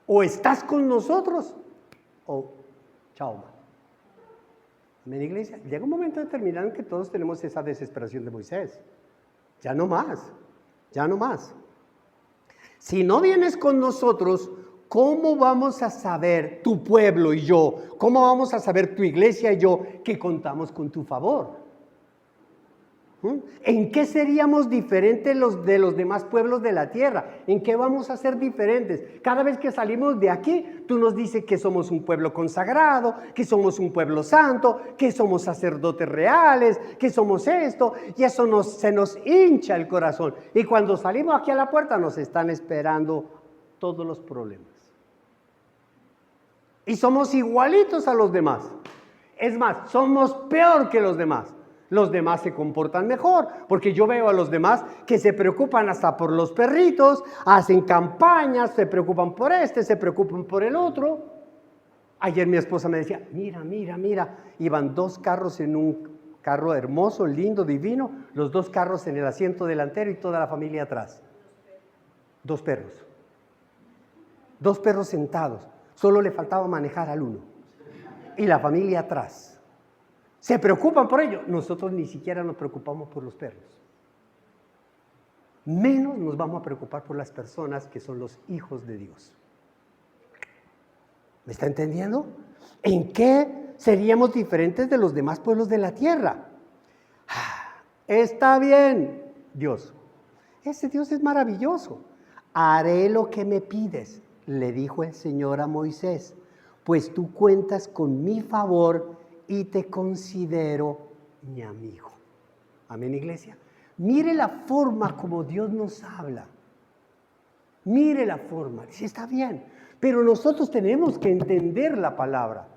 O estás con nosotros o chao, man. Amén, iglesia. Llega un momento determinado en que todos tenemos esa desesperación de Moisés. Ya no más, ya no más. Si no vienes con nosotros, ¿cómo vamos a saber tu pueblo y yo? ¿Cómo vamos a saber tu iglesia y yo que contamos con tu favor? ¿En qué seríamos diferentes de los demás pueblos de la tierra? ¿En qué vamos a ser diferentes? Cada vez que salimos de aquí, tú nos dices que somos un pueblo consagrado, que somos un pueblo santo, que somos sacerdotes reales, que somos esto, y eso se nos hincha el corazón. Y cuando salimos aquí a la puerta nos están esperando todos los problemas. Y somos igualitos a los demás. Es más, somos peor que los demás. Los demás se comportan mejor, porque yo veo a los demás que se preocupan hasta por los perritos, hacen campañas, se preocupan por este, se preocupan por el otro. Ayer mi esposa me decía, mira, iban 2 carros en un carro hermoso, lindo, divino, los 2 carros en el asiento delantero y toda la familia atrás. 2 perros. 2 perros sentados, solo le faltaba manejar al uno. Y la familia atrás. Se preocupan por ello. Nosotros ni siquiera nos preocupamos por los perros. Menos nos vamos a preocupar por las personas que son los hijos de Dios. ¿Me está entendiendo? ¿En qué seríamos diferentes de los demás pueblos de la tierra? Está bien, Dios. Ese Dios es maravilloso. Haré lo que me pides, le dijo el Señor a Moisés, pues tú cuentas con mi favor y te considero mi amigo. Amén, iglesia. Mire la forma como Dios nos habla. Mire la forma. Sí, está bien, pero nosotros tenemos que entender la palabra.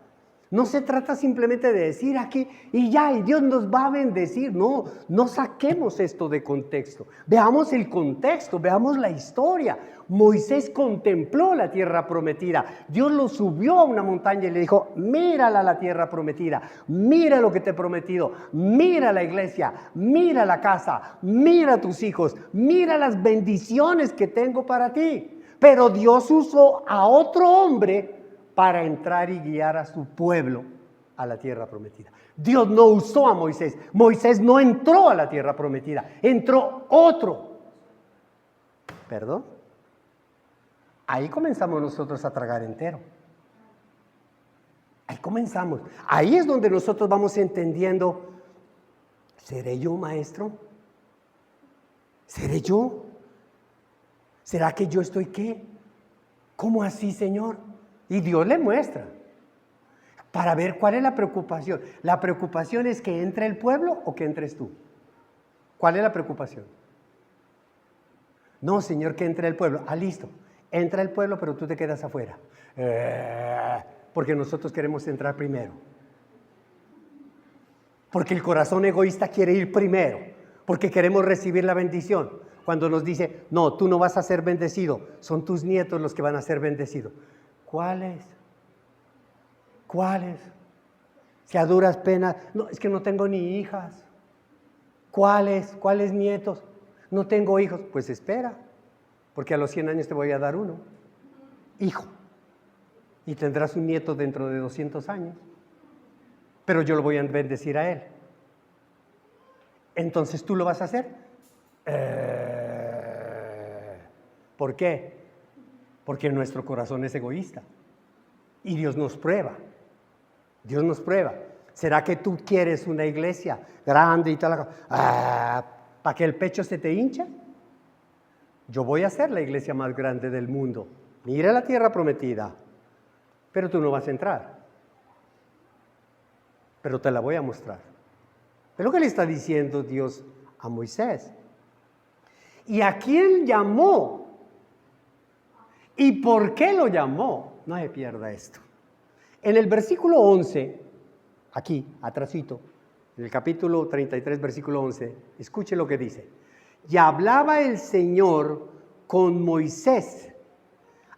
No se trata simplemente de decir aquí y ya, y Dios nos va a bendecir. No, no saquemos esto de contexto. Veamos el contexto, veamos la historia. Moisés contempló la tierra prometida. Dios lo subió a una montaña y le dijo, mírala la tierra prometida, mira lo que te he prometido, mira la iglesia, mira la casa, mira tus hijos, mira las bendiciones que tengo para ti. Pero Dios usó a otro hombre para entrar y guiar a su pueblo a la tierra prometida. Dios no usó a Moisés. Moisés no entró a la tierra prometida. Entró otro. ¿Perdón? Ahí comenzamos nosotros a tragar entero. Ahí comenzamos. Ahí es donde nosotros vamos entendiendo, ¿seré yo maestro? ¿Seré yo? ¿Será que yo estoy qué? ¿Cómo así, Señor? Y Dios le muestra para ver cuál es la preocupación. La preocupación es que entre el pueblo o que entres tú. ¿Cuál es la preocupación? No, Señor, que entre el pueblo. Ah, listo. Entra el pueblo, pero tú te quedas afuera. Porque nosotros queremos entrar primero. Porque el corazón egoísta quiere ir primero. Porque queremos recibir la bendición. Cuando nos dice, no, tú no vas a ser bendecido. Son tus nietos los que van a ser bendecidos. ¿Cuáles? ¿Cuáles? Si a duras penas, no, es que no tengo ni hijas. ¿Cuáles nietos? No tengo hijos. Pues espera, porque a los 100 años te voy a dar uno, hijo. Y tendrás un nieto dentro de 200 años. Pero yo lo voy a bendecir a él. Entonces, ¿tú lo vas a hacer? ¿Por qué? Porque nuestro corazón es egoísta. Y Dios nos prueba. Dios nos prueba. ¿Será que tú quieres una iglesia grande y tal? ¿Para que el pecho se te hincha? Yo voy a hacer la iglesia más grande del mundo. Mira la tierra prometida. Pero tú no vas a entrar. Pero te la voy a mostrar. Es lo que le está diciendo Dios a Moisés. ¿Y a quién llamó? ¿Y por qué lo llamó? No se pierda esto. En el versículo 11, aquí, atrasito, en el capítulo 33, versículo 11, escuche lo que dice. Y hablaba el Señor con Moisés.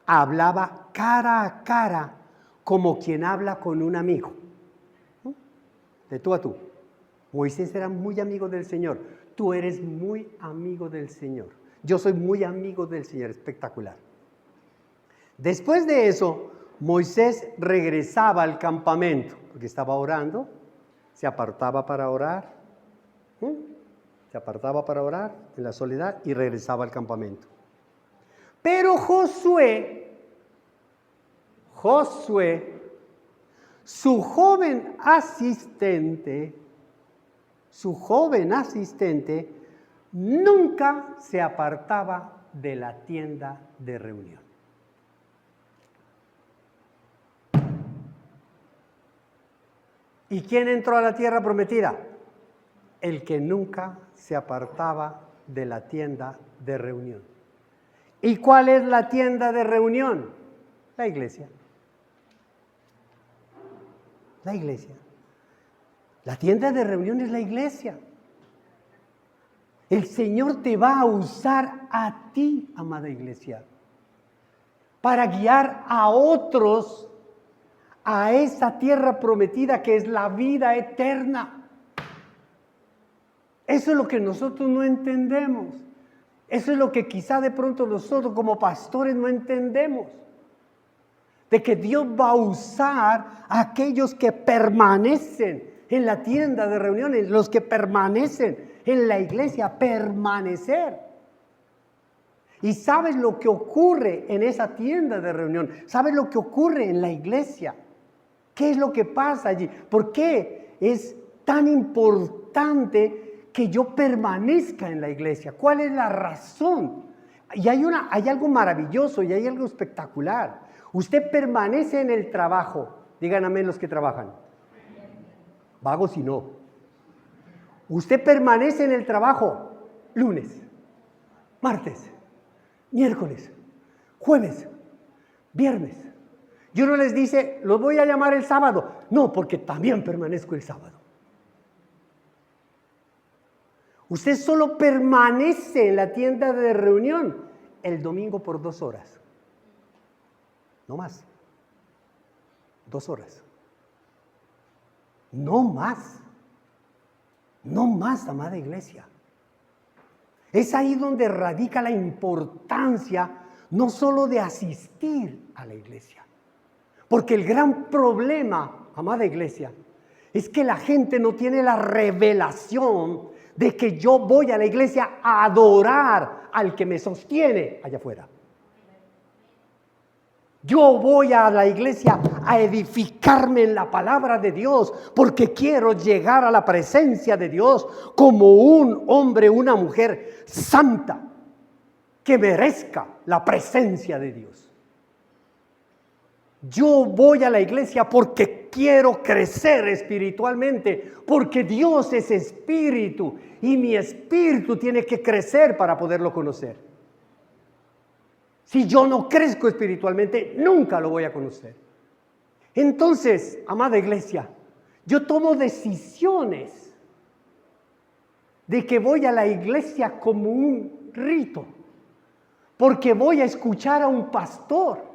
Hablaba cara a cara, como quien habla con un amigo. De tú a tú. Moisés era muy amigo del Señor. Tú eres muy amigo del Señor. Yo soy muy amigo del Señor. Espectacular. Después de eso, Moisés regresaba al campamento, porque estaba orando, se apartaba para orar, se apartaba para orar en la soledad y regresaba al campamento. Pero Josué, su joven asistente, nunca se apartaba de la tienda de reunión. ¿Y quién entró a la tierra prometida? El que nunca se apartaba de la tienda de reunión. ¿Y cuál es la tienda de reunión? La iglesia. La iglesia. La tienda de reunión es la iglesia. El Señor te va a usar a ti, amada iglesia, para guiar a otros a esa tierra prometida que es la vida eterna. Eso es lo que nosotros no entendemos. Eso es lo que quizá de pronto nosotros como pastores no entendemos. De que Dios va a usar a aquellos que permanecen en la tienda de reuniones, los que permanecen en la iglesia, permanecer. Y sabes lo que ocurre en esa tienda de reunión, sabes lo que ocurre en la iglesia. ¿Qué es lo que pasa allí? ¿Por qué es tan importante que yo permanezca en la iglesia? ¿Cuál es la razón? Y hay algo maravilloso y hay algo espectacular. Usted permanece en el trabajo. Digan amén los que trabajan. Vagos y no. Usted permanece en el trabajo lunes, martes, miércoles, jueves, viernes. Y uno les dice, los voy a llamar el sábado. No, porque también permanezco el sábado. Usted solo permanece en la tienda de reunión el domingo por 2 horas. No más. 2 horas. No más. No más, amada iglesia. Es ahí donde radica la importancia no solo de asistir a la iglesia. Porque el gran problema, amada iglesia, es que la gente no tiene la revelación de que yo voy a la iglesia a adorar al que me sostiene allá afuera. Yo voy a la iglesia a edificarme en la palabra de Dios porque quiero llegar a la presencia de Dios como un hombre, una mujer santa que merezca la presencia de Dios. Yo voy a la iglesia porque quiero crecer espiritualmente, porque Dios es espíritu y mi espíritu tiene que crecer para poderlo conocer. Si yo no crezco espiritualmente, nunca lo voy a conocer. Entonces, amada iglesia, yo tomo decisiones de que voy a la iglesia como un rito, porque voy a escuchar a un pastor,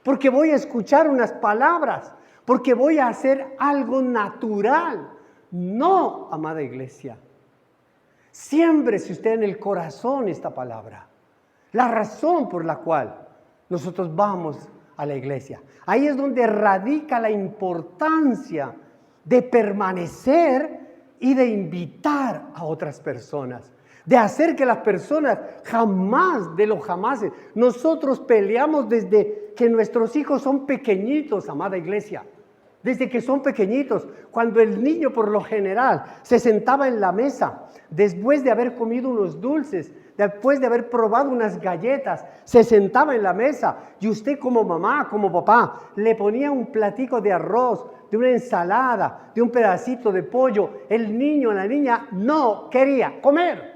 porque voy a escuchar unas palabras, porque voy a hacer algo natural. No, amada iglesia. Siémbrese usted en el corazón esta palabra. La razón por la cual nosotros vamos a la iglesia. Ahí es donde radica la importancia de permanecer y de invitar a otras personas. De hacer que las personas jamás, de los jamases, nosotros peleamos desde que nuestros hijos son pequeñitos, amada iglesia. Desde que son pequeñitos, cuando el niño por lo general se sentaba en la mesa, después de haber comido unos dulces, después de haber probado unas galletas, se sentaba en la mesa y usted como mamá, como papá, le ponía un platico de arroz, de una ensalada, de un pedacito de pollo. El niño, la niña no quería comer.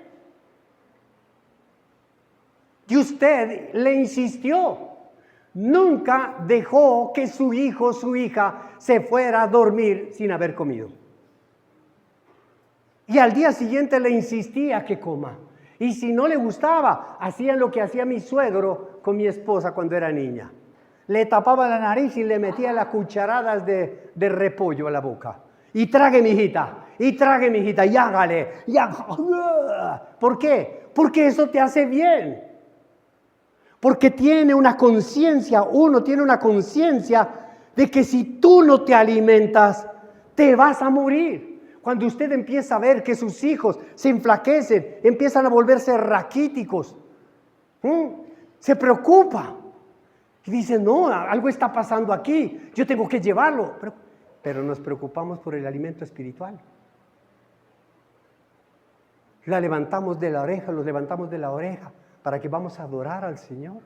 Y usted le insistió. Nunca dejó que su hijo, su hija, se fuera a dormir sin haber comido. Y al día siguiente le insistía que coma. Y si no le gustaba, hacían lo que hacía mi suegro con mi esposa cuando era niña. Le tapaba la nariz y le metía las cucharadas de repollo a la boca. Y trague, mijita, y hágale. ¿Por qué? Porque eso te hace bien. Porque tiene una conciencia, uno tiene una conciencia de que si tú no te alimentas, te vas a morir. Cuando usted empieza a ver que sus hijos se enflaquecen, empiezan a volverse raquíticos, se preocupa. Y dice, no, algo está pasando aquí, yo tengo que llevarlo. Pero nos preocupamos por el alimento espiritual. La levantamos de la oreja, los levantamos de la oreja para que vamos a adorar al Señor.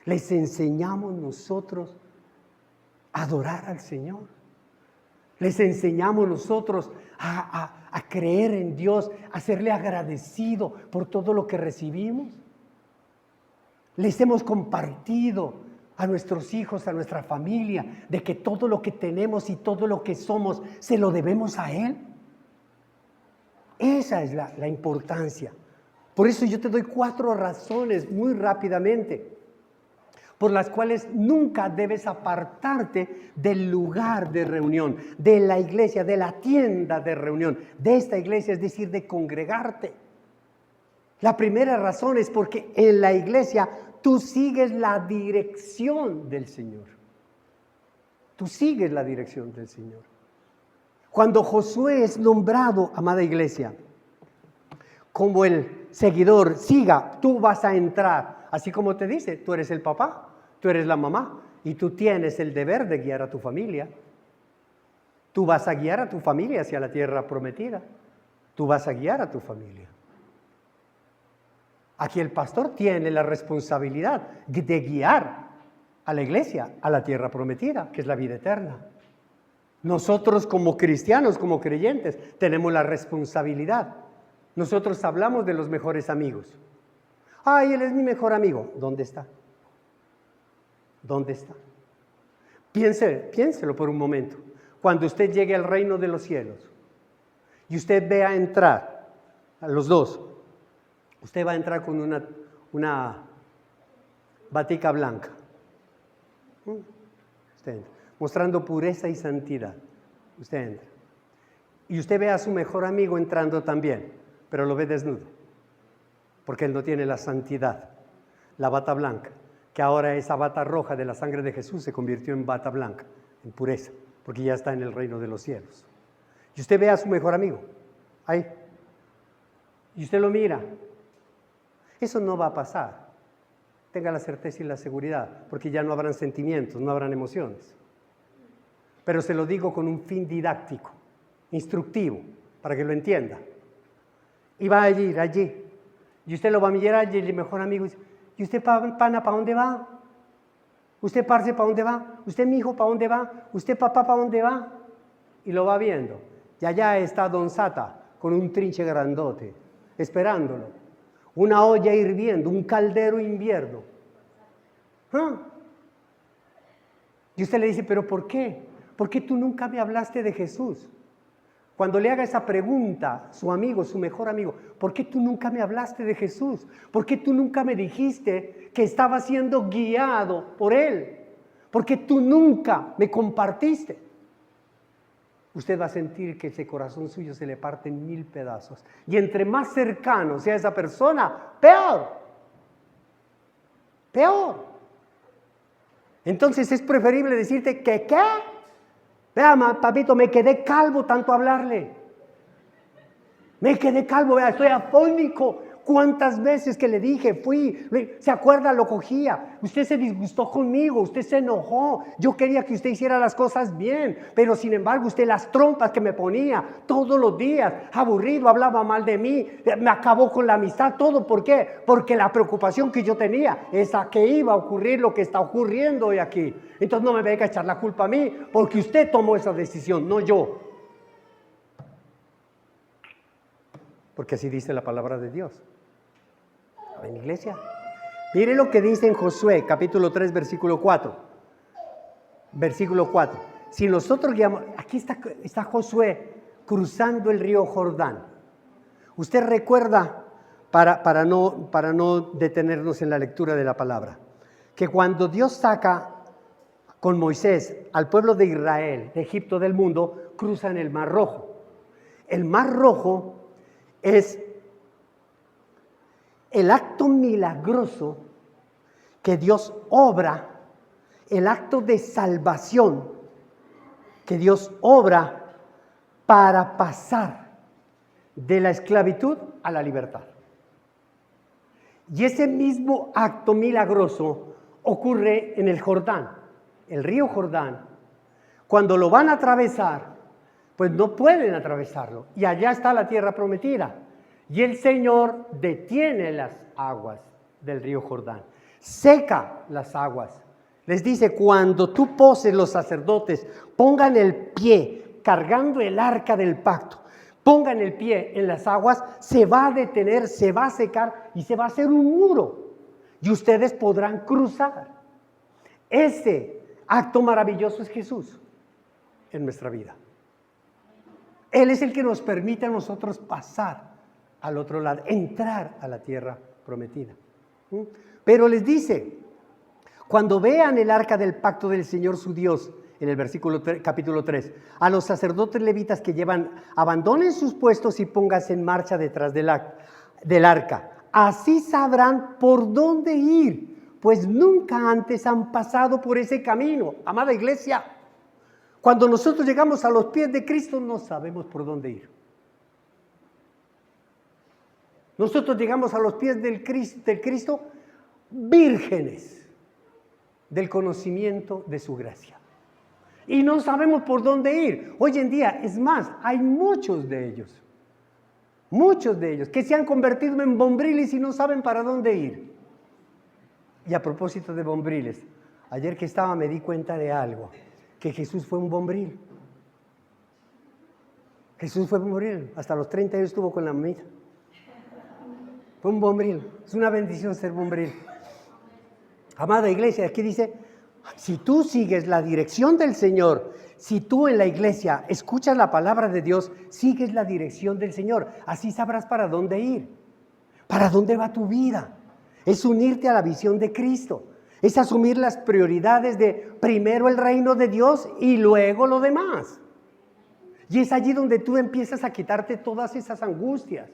Les enseñamos nosotros a adorar al Señor. Les enseñamos nosotros a creer en Dios, a serle agradecido por todo lo que recibimos. Les hemos compartido a nuestros hijos, a nuestra familia, de que todo lo que tenemos y todo lo que somos, se lo debemos a Él. Esa es la importancia. Por eso yo te doy 4 razones muy rápidamente por las cuales nunca debes apartarte del lugar de reunión, de la iglesia, de la tienda de reunión, de esta iglesia, es decir, de congregarte. La primera razón es porque en la iglesia tú sigues la dirección del Señor. Tú sigues la dirección del Señor. Cuando Josué es nombrado, amada iglesia, como el seguidor, siga, tú vas a entrar. Así como te dice, tú eres el papá, tú eres la mamá y tú tienes el deber de guiar a tu familia. Tú vas a guiar a tu familia hacia la tierra prometida. Tú vas a guiar a tu familia. Aquí el pastor tiene la responsabilidad de guiar a la iglesia a la tierra prometida, que es la vida eterna. Nosotros como cristianos, como creyentes, tenemos la responsabilidad. Nosotros hablamos de los mejores amigos. Ay, él es mi mejor amigo. ¿Dónde está? ¿Dónde está? Piénselo por un momento. Cuando usted llegue al reino de los cielos y usted vea entrar a los dos, usted va a entrar con una batica blanca. Usted entra, mostrando pureza y santidad. Usted entra. Y usted ve a su mejor amigo entrando también, pero lo ve desnudo, porque él no tiene la santidad, la bata blanca, que ahora esa bata roja de la sangre de Jesús se convirtió en bata blanca, en pureza, porque ya está en el reino de los cielos. Y usted ve a su mejor amigo, ahí, y usted lo mira. Eso no va a pasar. Tenga la certeza y la seguridad, porque ya no habrán sentimientos, no habrán emociones. Pero se lo digo con un fin didáctico, instructivo, para que lo entienda. Y va a ir allí, y usted lo va a mirar allí, el mejor amigo dice, ¿y usted, pana, para dónde va? ¿Usted, parce, para dónde va? ¿Usted, mi hijo, para dónde va? ¿Usted, papá, para dónde va? Y lo va viendo. Y allá está Don Sata, con un trinche grandote, esperándolo. Una olla hirviendo, un caldero invierno. Y usted le dice, ¿pero por qué? ¿Por qué tú nunca me hablaste de Jesús? Cuando le haga esa pregunta, su amigo, su mejor amigo, ¿por qué tú nunca me hablaste de Jesús? ¿Por qué tú nunca me dijiste que estaba siendo guiado por Él? porque tú nunca me compartiste. Usted va a sentir que ese corazón suyo se le parte en 1000 pedazos. Y entre más cercano sea esa persona, peor. Peor. Entonces es preferible decirte que, ¿qué? Vea, papito, me quedé calvo tanto hablarle. Me quedé calvo, vea, estoy afónico. ¿Cuántas veces que le dije, fui, se acuerda, lo cogía? Usted se disgustó conmigo, usted se enojó. Yo quería que usted hiciera las cosas bien, pero sin embargo usted las trompas que me ponía todos los días, aburrido, hablaba mal de mí, me acabó con la amistad, todo. ¿Por qué? Porque la preocupación que yo tenía es a que iba a ocurrir lo que está ocurriendo hoy aquí. Entonces no me venga a echar la culpa a mí, porque usted tomó esa decisión, no yo. Porque así dice la palabra de Dios. En la iglesia. Mire lo que dice en Josué, capítulo 3, versículo 4. Versículo 4. Si nosotros guiamos, aquí está Josué cruzando el río Jordán. Usted recuerda, para no detenernos en la lectura de la palabra, que cuando Dios saca con Moisés al pueblo de Israel, de Egipto, del mundo, cruzan el Mar Rojo. El Mar Rojo es el acto milagroso que Dios obra, el acto de salvación que Dios obra para pasar de la esclavitud a la libertad. Y ese mismo acto milagroso ocurre en el Jordán, el río Jordán. Cuando lo van a atravesar, pues no pueden atravesarlo. Y allá está la tierra prometida. Y el Señor detiene las aguas del río Jordán, seca las aguas. Les dice, cuando tú poses, los sacerdotes pongan el pie cargando el arca del pacto, pongan el pie en las aguas, se va a detener, se va a secar y se va a hacer un muro. Y ustedes podrán cruzar. Ese acto maravilloso es Jesús en nuestra vida. Él es el que nos permite a nosotros pasar al otro lado, entrar a la tierra prometida. Pero les dice, cuando vean el arca del pacto del Señor su Dios, en el capítulo 3, a los sacerdotes levitas que llevan, abandonen sus puestos y pónganse en marcha detrás del arca. Así sabrán por dónde ir, pues nunca antes han pasado por ese camino. Amada iglesia, cuando nosotros llegamos a los pies de Cristo, no sabemos por dónde ir. Nosotros llegamos a los pies del Cristo vírgenes del conocimiento de su gracia. Y no sabemos por dónde ir. Hoy en día, es más, hay muchos de ellos que se han convertido en bombriles y no saben para dónde ir. Y a propósito de bombriles, ayer que estaba me di cuenta de algo, que Jesús fue un bombril. Jesús fue un bombril, hasta los 30 años estuvo con la mamita. Fue un bombril, es una bendición ser bombril. Amada iglesia, aquí dice, si tú sigues la dirección del Señor, si tú en la iglesia escuchas la palabra de Dios, sigues la dirección del Señor, así sabrás para dónde ir, para dónde va tu vida. Es unirte a la visión de Cristo, es asumir las prioridades de primero el reino de Dios y luego lo demás. Y es allí donde tú empiezas a quitarte todas esas angustias.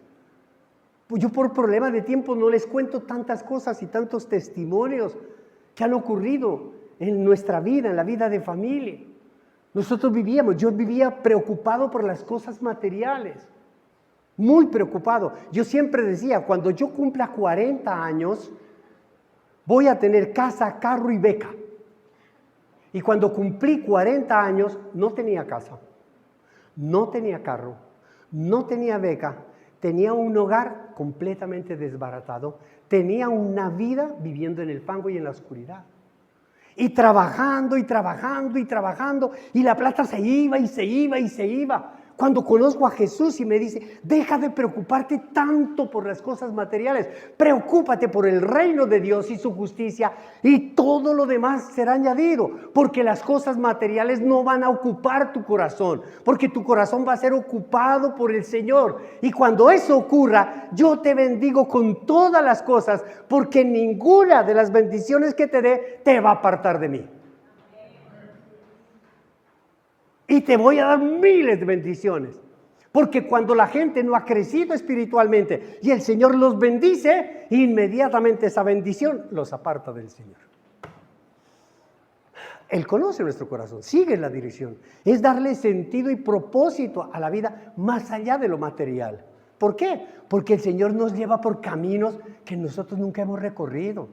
Yo por problema de tiempo no les cuento tantas cosas y tantos testimonios que han ocurrido en nuestra vida, en la vida de familia. Yo vivía preocupado por las cosas materiales, muy preocupado. Yo siempre decía, cuando yo cumpla 40 años, voy a tener casa, carro y beca. Y cuando cumplí 40 años, no tenía casa, no tenía carro, no tenía beca, tenía un hogar completamente desbaratado, tenía una vida viviendo en el fango y en la oscuridad. Y trabajando, y trabajando, y trabajando, y la plata se iba, y se iba, y se iba. Cuando conozco a Jesús y me dice, deja de preocuparte tanto por las cosas materiales, preocúpate por el reino de Dios y su justicia, y todo lo demás será añadido, porque las cosas materiales no van a ocupar tu corazón, porque tu corazón va a ser ocupado por el Señor. Y cuando eso ocurra, yo te bendigo con todas las cosas, porque ninguna de las bendiciones que te dé te va a apartar de mí. y te voy a dar miles de bendiciones. Porque cuando la gente no ha crecido espiritualmente y el Señor los bendice, inmediatamente esa bendición los aparta del Señor. Él conoce nuestro corazón, sigue la dirección. Es darle sentido y propósito a la vida más allá de lo material. ¿Por qué? Porque el Señor nos lleva por caminos que nosotros nunca hemos recorrido.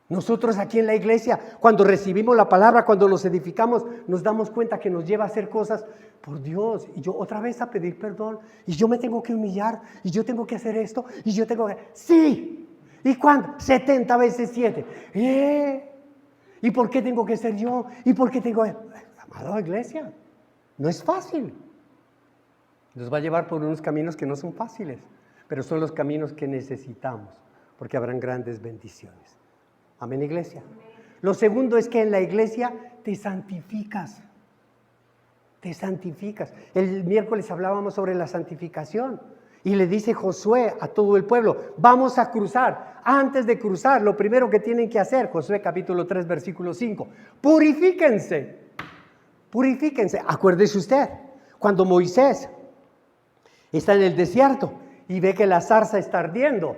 Nosotros aquí en la iglesia, cuando recibimos la palabra, cuando los edificamos, nos damos cuenta que nos lleva a hacer cosas por Dios. Y yo otra vez a pedir perdón, y yo me tengo que humillar, y yo tengo que hacer esto, y yo tengo que... ¡Sí! ¿Y cuánto? 70 veces 7. ¿Y por qué tengo que ser yo? ¿Y por qué tengo que...? Amada iglesia, no es fácil. Nos va a llevar por unos caminos que no son fáciles, pero son los caminos que necesitamos, porque habrán grandes bendiciones. Amén, iglesia. Lo segundo es que en la iglesia te santificas. Te santificas. El miércoles hablábamos sobre la santificación y le dice Josué a todo el pueblo, vamos a cruzar. Antes de cruzar, lo primero que tienen que hacer, Josué capítulo 3, versículo 5, purifíquense. Purifíquense. Acuérdese usted, cuando Moisés está en el desierto y ve que la zarza está ardiendo.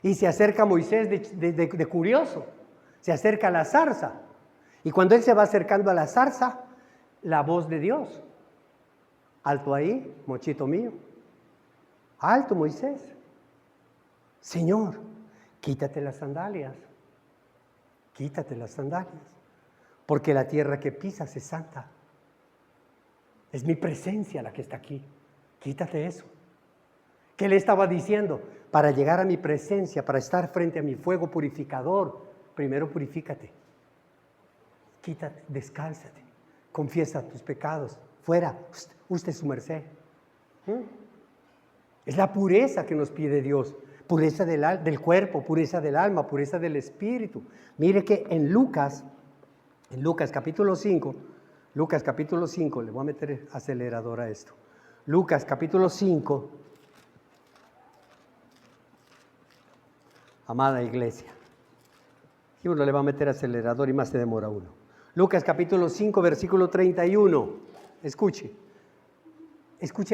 Y se acerca Moisés de curioso, se acerca a la zarza. Y cuando él se va acercando a la zarza, la voz de Dios. Alto ahí, mochito mío. Alto, Moisés. Señor, quítate las sandalias. Quítate las sandalias. Porque la tierra que pisas es santa. Es mi presencia la que está aquí. Quítate eso. ¿Qué le estaba diciendo? Para llegar a mi presencia, para estar frente a mi fuego purificador, primero purifícate. Quítate, descálzate, confiesa tus pecados. Fuera, usted su merced. Es la pureza que nos pide Dios. Pureza del cuerpo, pureza del alma, pureza del espíritu. Mire que en Lucas capítulo 5, le voy a meter acelerador a esto. Lucas capítulo 5, amada iglesia. Y uno le va a meter acelerador y más se demora uno. Lucas capítulo 5, versículo 31. Escuche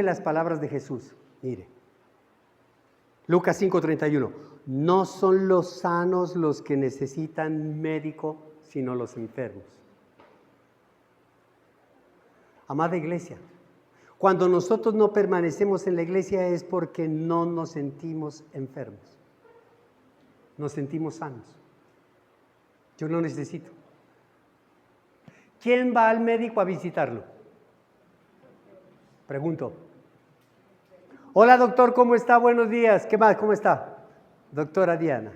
las palabras de Jesús. Mire. Lucas 5, 31. No son los sanos los que necesitan médico, sino los enfermos. Amada iglesia, cuando nosotros no permanecemos en la iglesia es porque no nos sentimos enfermos. Nos sentimos sanos. Yo no necesito. ¿Quién va al médico a visitarlo? Pregunto. Hola doctor, ¿cómo está? Buenos días. ¿Qué más? ¿Cómo está? Doctora Diana.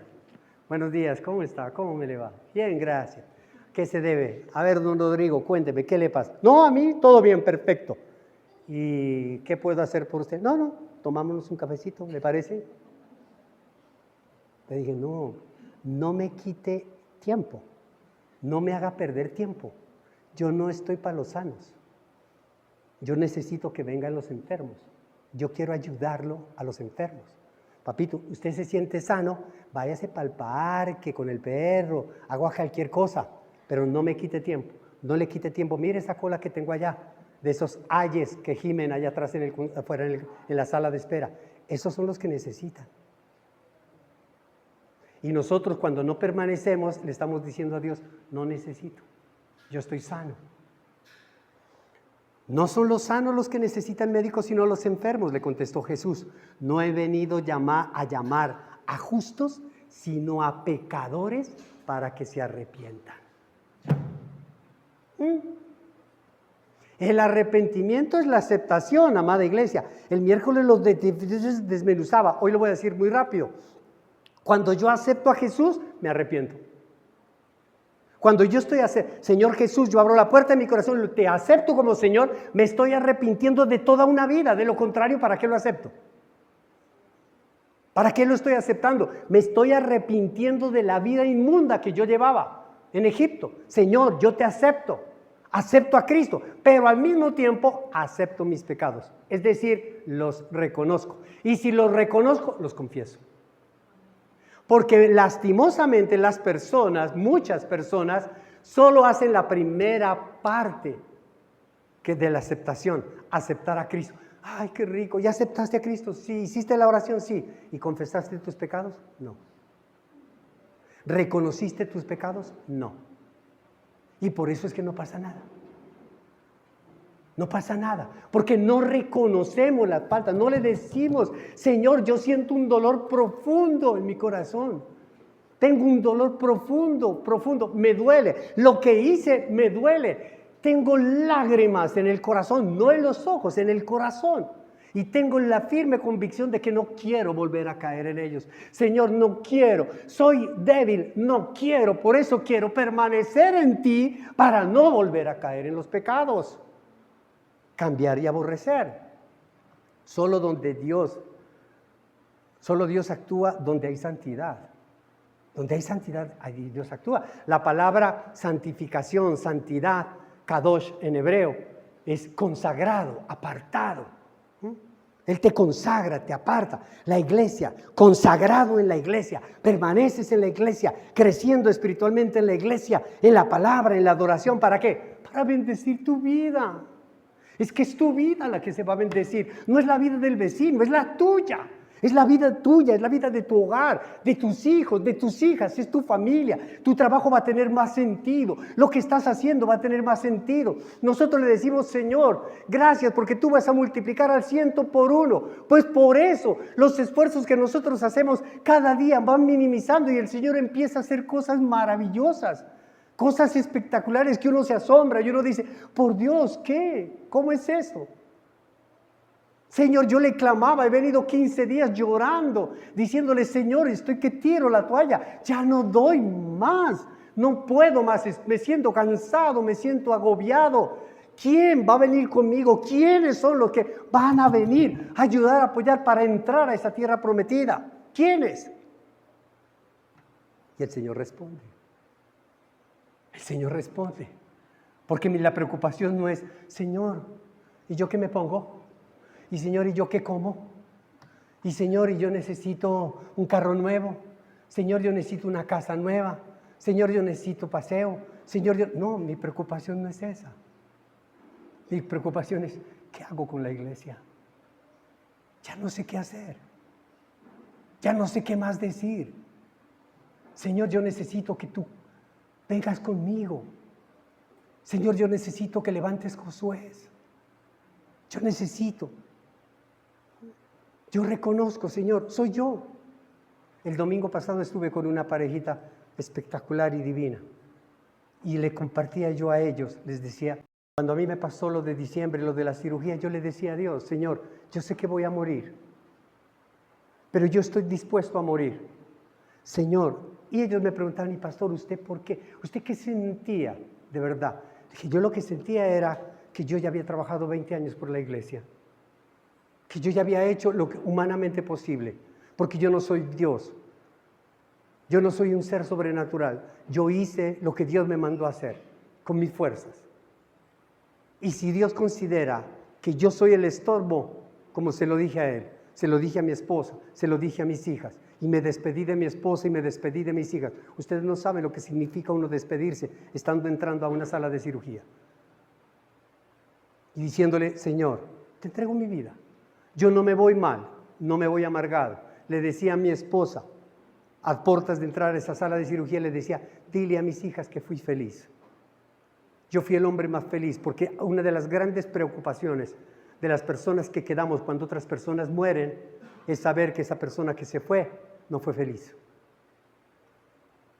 Buenos días, ¿cómo está? ¿Cómo me le va? Bien, gracias. ¿Qué se debe? A ver, don Rodrigo, cuénteme, ¿qué le pasa? No, a mí todo bien, perfecto. ¿Y qué puedo hacer por usted? No, tomámonos un cafecito, ¿le parece? Le dije, no me quite tiempo, no me haga perder tiempo. Yo no estoy para los sanos. Yo necesito que vengan los enfermos. Yo quiero ayudarlo a los enfermos. Papito, usted se siente sano, váyase para el parque con el perro, haga cualquier cosa, pero no me quite tiempo. No le quite tiempo. Mire esa cola que tengo allá, de esos ayes que gimen allá atrás afuera en la sala de espera. Esos son los que necesitan. Y nosotros cuando no permanecemos, le estamos diciendo a Dios, no necesito, yo estoy sano. No son los sanos los que necesitan médicos, sino los enfermos, le contestó Jesús. No he venido a llamar a justos, sino a pecadores para que se arrepientan. El arrepentimiento es la aceptación, amada iglesia. El miércoles los desmenuzaba, hoy lo voy a decir muy rápido. Cuando yo acepto a Jesús, me arrepiento. Cuando yo Señor Jesús, yo abro la puerta de mi corazón, te acepto como Señor, me estoy arrepintiendo de toda una vida. De lo contrario, ¿para qué lo acepto? ¿Para qué lo estoy aceptando? Me estoy arrepintiendo de la vida inmunda que yo llevaba en Egipto. Señor, yo te acepto a Cristo, pero al mismo tiempo acepto mis pecados. Es decir, los reconozco. Y si los reconozco, los confieso. Porque lastimosamente las personas, muchas personas, solo hacen la primera parte que de la aceptación, aceptar a Cristo. Ay, qué rico, ¿ya aceptaste a Cristo? Sí. ¿Hiciste la oración? Sí. ¿Y confesaste tus pecados? No. ¿Reconociste tus pecados? No. Y por eso es que no pasa nada. No pasa nada, porque no reconocemos las faltas, no le decimos, Señor, yo siento un dolor profundo en mi corazón. Tengo un dolor profundo, me duele. Lo que hice me duele. Tengo lágrimas en el corazón, no en los ojos, en el corazón. Y tengo la firme convicción de que no quiero volver a caer en ellos. Señor, no quiero, soy débil, no quiero. Por eso quiero permanecer en ti para no volver a caer en los pecados. Cambiar y aborrecer. Solo Dios actúa donde hay santidad. Donde hay santidad, ahí Dios actúa. La palabra santificación, santidad, kadosh en hebreo, es consagrado, apartado. Él te consagra, te aparta. La iglesia, consagrado en la iglesia, permaneces en la iglesia, creciendo espiritualmente en la iglesia, en la palabra, en la adoración. ¿Para qué? Para bendecir tu vida. Es que es tu vida la que se va a bendecir. No es la vida del vecino, es la tuya. Es la vida tuya, es la vida de tu hogar, de tus hijos, de tus hijas, es tu familia. Tu trabajo va a tener más sentido. Lo que estás haciendo va a tener más sentido. Nosotros le decimos, Señor, gracias porque tú vas a multiplicar al 100 por 1. Pues por eso los esfuerzos que nosotros hacemos cada día van minimizando y el Señor empieza a hacer cosas maravillosas. Cosas espectaculares que uno se asombra y uno dice, por Dios, ¿qué? ¿Cómo es eso? Señor, yo le clamaba, he venido 15 días llorando, diciéndole, Señor, estoy que tiro la toalla, ya no doy más, no puedo más, me siento cansado, me siento agobiado. ¿Quién va a venir conmigo? ¿Quiénes son los que van a venir a ayudar, a apoyar para entrar a esa tierra prometida? ¿Quiénes? Y el Señor responde. El Señor responde. Porque la preocupación no es, Señor, ¿y yo qué me pongo? Y Señor, ¿y yo qué como? Y Señor, ¿y yo necesito un carro nuevo? Señor, yo necesito una casa nueva. Señor, yo necesito paseo. Señor, no, mi preocupación no es esa. Mi preocupación es, ¿qué hago con la iglesia? Ya no sé qué hacer. Ya no sé qué más decir. Señor, yo necesito que tú vengas conmigo. Señor, yo necesito que levantes Josué. Yo necesito. Yo reconozco, Señor, soy yo. El domingo pasado estuve con una parejita espectacular y divina. Y le compartía yo a ellos, les decía, cuando a mí me pasó lo de diciembre, lo de la cirugía, yo le decía a Dios, Señor, yo sé que voy a morir, pero yo estoy dispuesto a morir. Señor, y ellos me preguntaban, y pastor, ¿usted por qué? ¿Usted qué sentía de verdad? Dije, yo lo que sentía era que yo ya había trabajado 20 años por la iglesia, que yo ya había hecho lo que humanamente posible, porque yo no soy Dios, yo no soy un ser sobrenatural, yo hice lo que Dios me mandó a hacer, con mis fuerzas. Y si Dios considera que yo soy el estorbo, como se lo dije a él, se lo dije a mi esposa, se lo dije a mis hijas, y me despedí de mi esposa y me despedí de mis hijas. Ustedes no saben lo que significa uno despedirse estando entrando a una sala de cirugía. Y diciéndole, Señor, te entrego mi vida. Yo no me voy mal, no me voy amargado. Le decía a mi esposa, a puertas de entrar a esa sala de cirugía, le decía, dile a mis hijas que fui feliz. Yo fui el hombre más feliz, porque una de las grandes preocupaciones de las personas que quedamos cuando otras personas mueren es saber que esa persona que se fue no fue feliz.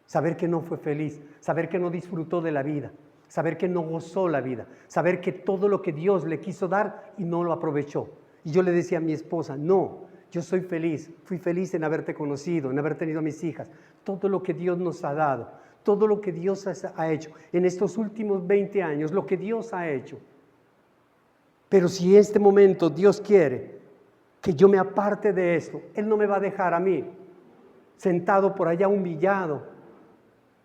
Saber que no fue feliz, saber que no disfrutó de la vida, saber que no gozó la vida, saber que todo lo que Dios le quiso dar y no lo aprovechó. Y yo le decía a mi esposa, no, yo soy feliz, fui feliz en haberte conocido, en haber tenido a mis hijas, todo lo que Dios nos ha dado, todo lo que Dios ha hecho en estos últimos 20 años, lo que Dios ha hecho. Pero si en este momento Dios quiere que yo me aparte de esto, Él no me va a dejar a mí sentado por allá humillado,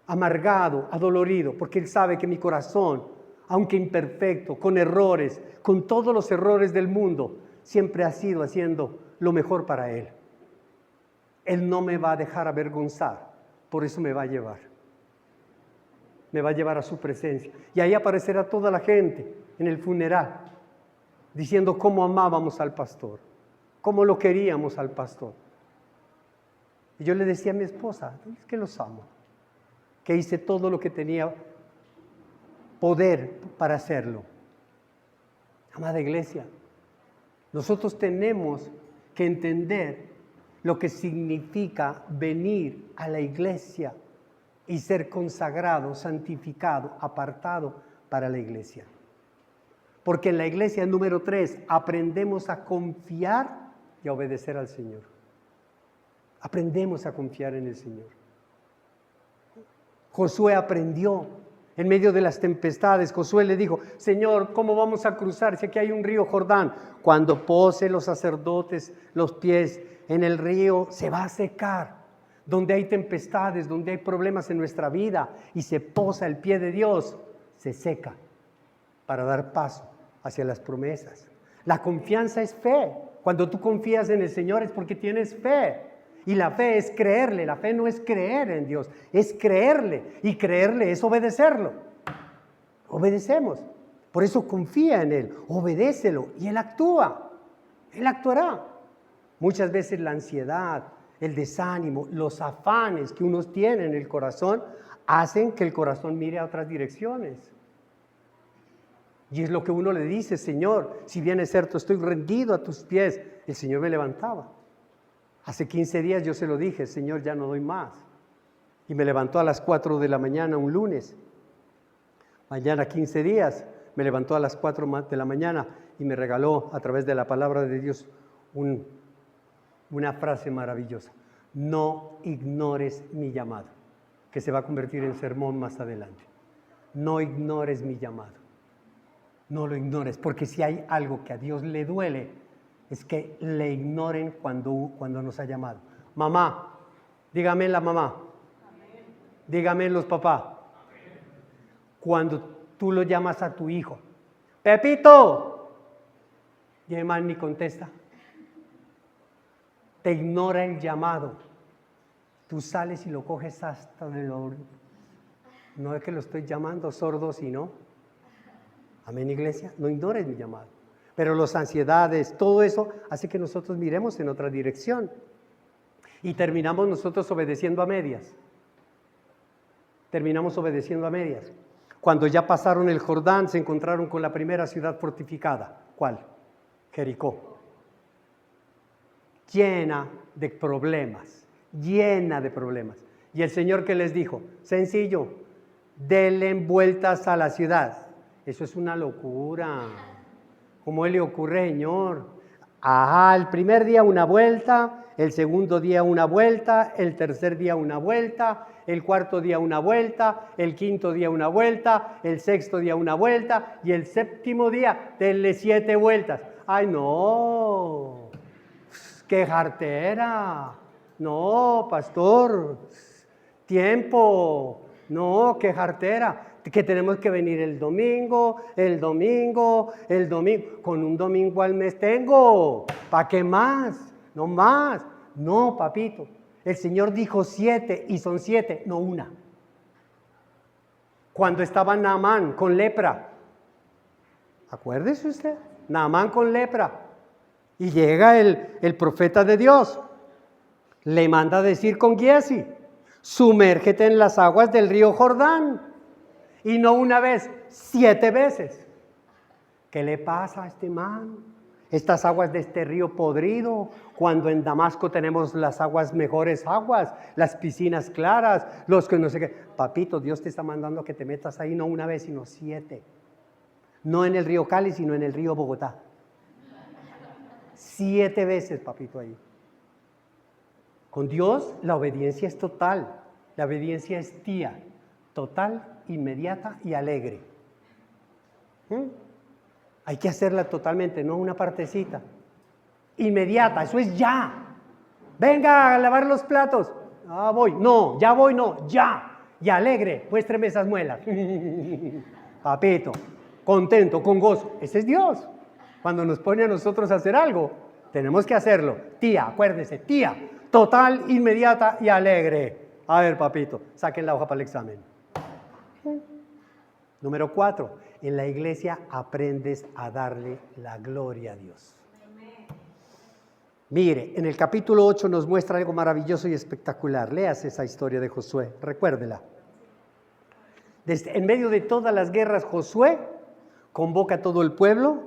amargado, adolorido, porque Él sabe que mi corazón, aunque imperfecto, con errores, con todos los errores del mundo, siempre ha sido haciendo lo mejor para Él. Él no me va a dejar avergonzar, por eso me va a llevar. Me va a llevar a su presencia. Y ahí aparecerá toda la gente en el funeral, diciendo cómo amábamos al pastor, cómo lo queríamos al pastor. Y yo le decía a mi esposa, es que los amo, que hice todo lo que tenía poder para hacerlo. Amada iglesia, nosotros tenemos que entender lo que significa venir a la iglesia y ser consagrado, santificado, apartado para la iglesia. Porque en la iglesia, número 3, aprendemos a confiar y a obedecer al Señor. Aprendemos a confiar en el Señor. Josué aprendió en medio de las tempestades. Josué le dijo, Señor, ¿cómo vamos a cruzar si aquí hay un río Jordán? Cuando pose los sacerdotes los pies en el río, se va a secar. Donde hay tempestades, donde hay problemas en nuestra vida y se posa el pie de Dios, se seca para dar paso hacia las promesas. La confianza es fe. Cuando tú confías en el Señor es porque tienes fe. Y la fe es creerle. La fe no es creer en Dios, es creerle. Y creerle es obedecerlo. Obedecemos. Por eso confía en Él, obedécelo y Él actúa. Él actuará. Muchas veces la ansiedad, el desánimo, los afanes que uno tiene en el corazón hacen que el corazón mire a otras direcciones. Y es lo que uno le dice, Señor, si bien es cierto, estoy rendido a tus pies. El Señor me levantaba. Hace 15 días yo se lo dije, Señor, ya no doy más. Y me levantó a las 4 de la mañana un lunes. Mañana 15 días me levantó a las 4 de la mañana y me regaló a través de la palabra de Dios una frase maravillosa. No ignores mi llamado, que se va a convertir en sermón más adelante. No ignores mi llamado. No lo ignores, porque si hay algo que a Dios le duele, es que le ignoren cuando nos ha llamado. Mamá, dígame la mamá. Amén. Dígame los papás. Amén. Cuando tú lo llamas a tu hijo, Pepito, y el man ni contesta. Te ignora el llamado. Tú sales y lo coges hasta de lo... No es que lo estoy llamando sordo, sino... Amén, iglesia. No ignores mi llamado. Pero las ansiedades, todo eso hace que nosotros miremos en otra dirección. Y terminamos nosotros obedeciendo a medias. Terminamos obedeciendo a medias. Cuando ya pasaron el Jordán, se encontraron con la primera ciudad fortificada. ¿Cuál? Jericó. Llena de problemas. Llena de problemas. Y el Señor, ¿qué les dijo? Sencillo. Denle vueltas a la ciudad. Eso es una locura. ¿Cómo le ocurre, Señor? Ajá, el primer día una vuelta, el segundo día una vuelta, el tercer día una vuelta, el cuarto día una vuelta, el quinto día una vuelta, el sexto día una vuelta y el séptimo día denle 7 vueltas. ¡Ay, no! ¡Qué jartera! No, pastor, tiempo. No, qué jartera. Que tenemos que venir el domingo. Con un domingo al mes tengo. ¿Para qué más? No más. No, papito. El Señor dijo 7 y son 7, no una. Cuando estaba Naamán con lepra. Acuérdese usted. Naamán con lepra. Y llega el profeta de Dios. Le manda a decir con Giesi: sumérgete en las aguas del río Jordán. Y no una vez, 7 veces. ¿Qué le pasa a este man? Estas aguas de este río podrido, cuando en Damasco tenemos las aguas, mejores aguas, las piscinas claras, los que no sé qué. Papito, Dios te está mandando a que te metas ahí no una vez, sino 7. No en el río Cali, sino en el río Bogotá. 7 veces, papito, ahí. Con Dios la obediencia es total, la obediencia es tía, total, inmediata y alegre. Hay que hacerla totalmente, no una partecita. Inmediata, eso es ya. Venga a lavar los platos. Ah, voy. No, ya voy, no, ya. Y alegre, muéstreme esas muelas. Papito, contento, con gozo. Ese es Dios. Cuando nos pone a nosotros a hacer algo, tenemos que hacerlo. Tía, acuérdese, tía. total, inmediata y alegre. A ver, papito, saquen la hoja para el examen. Número 4, en la iglesia aprendes a darle la gloria a Dios. Mire, en el capítulo 8 nos muestra algo maravilloso y espectacular. Leas esa historia de Josué, recuérdela. En medio de todas las guerras, Josué convoca a todo el pueblo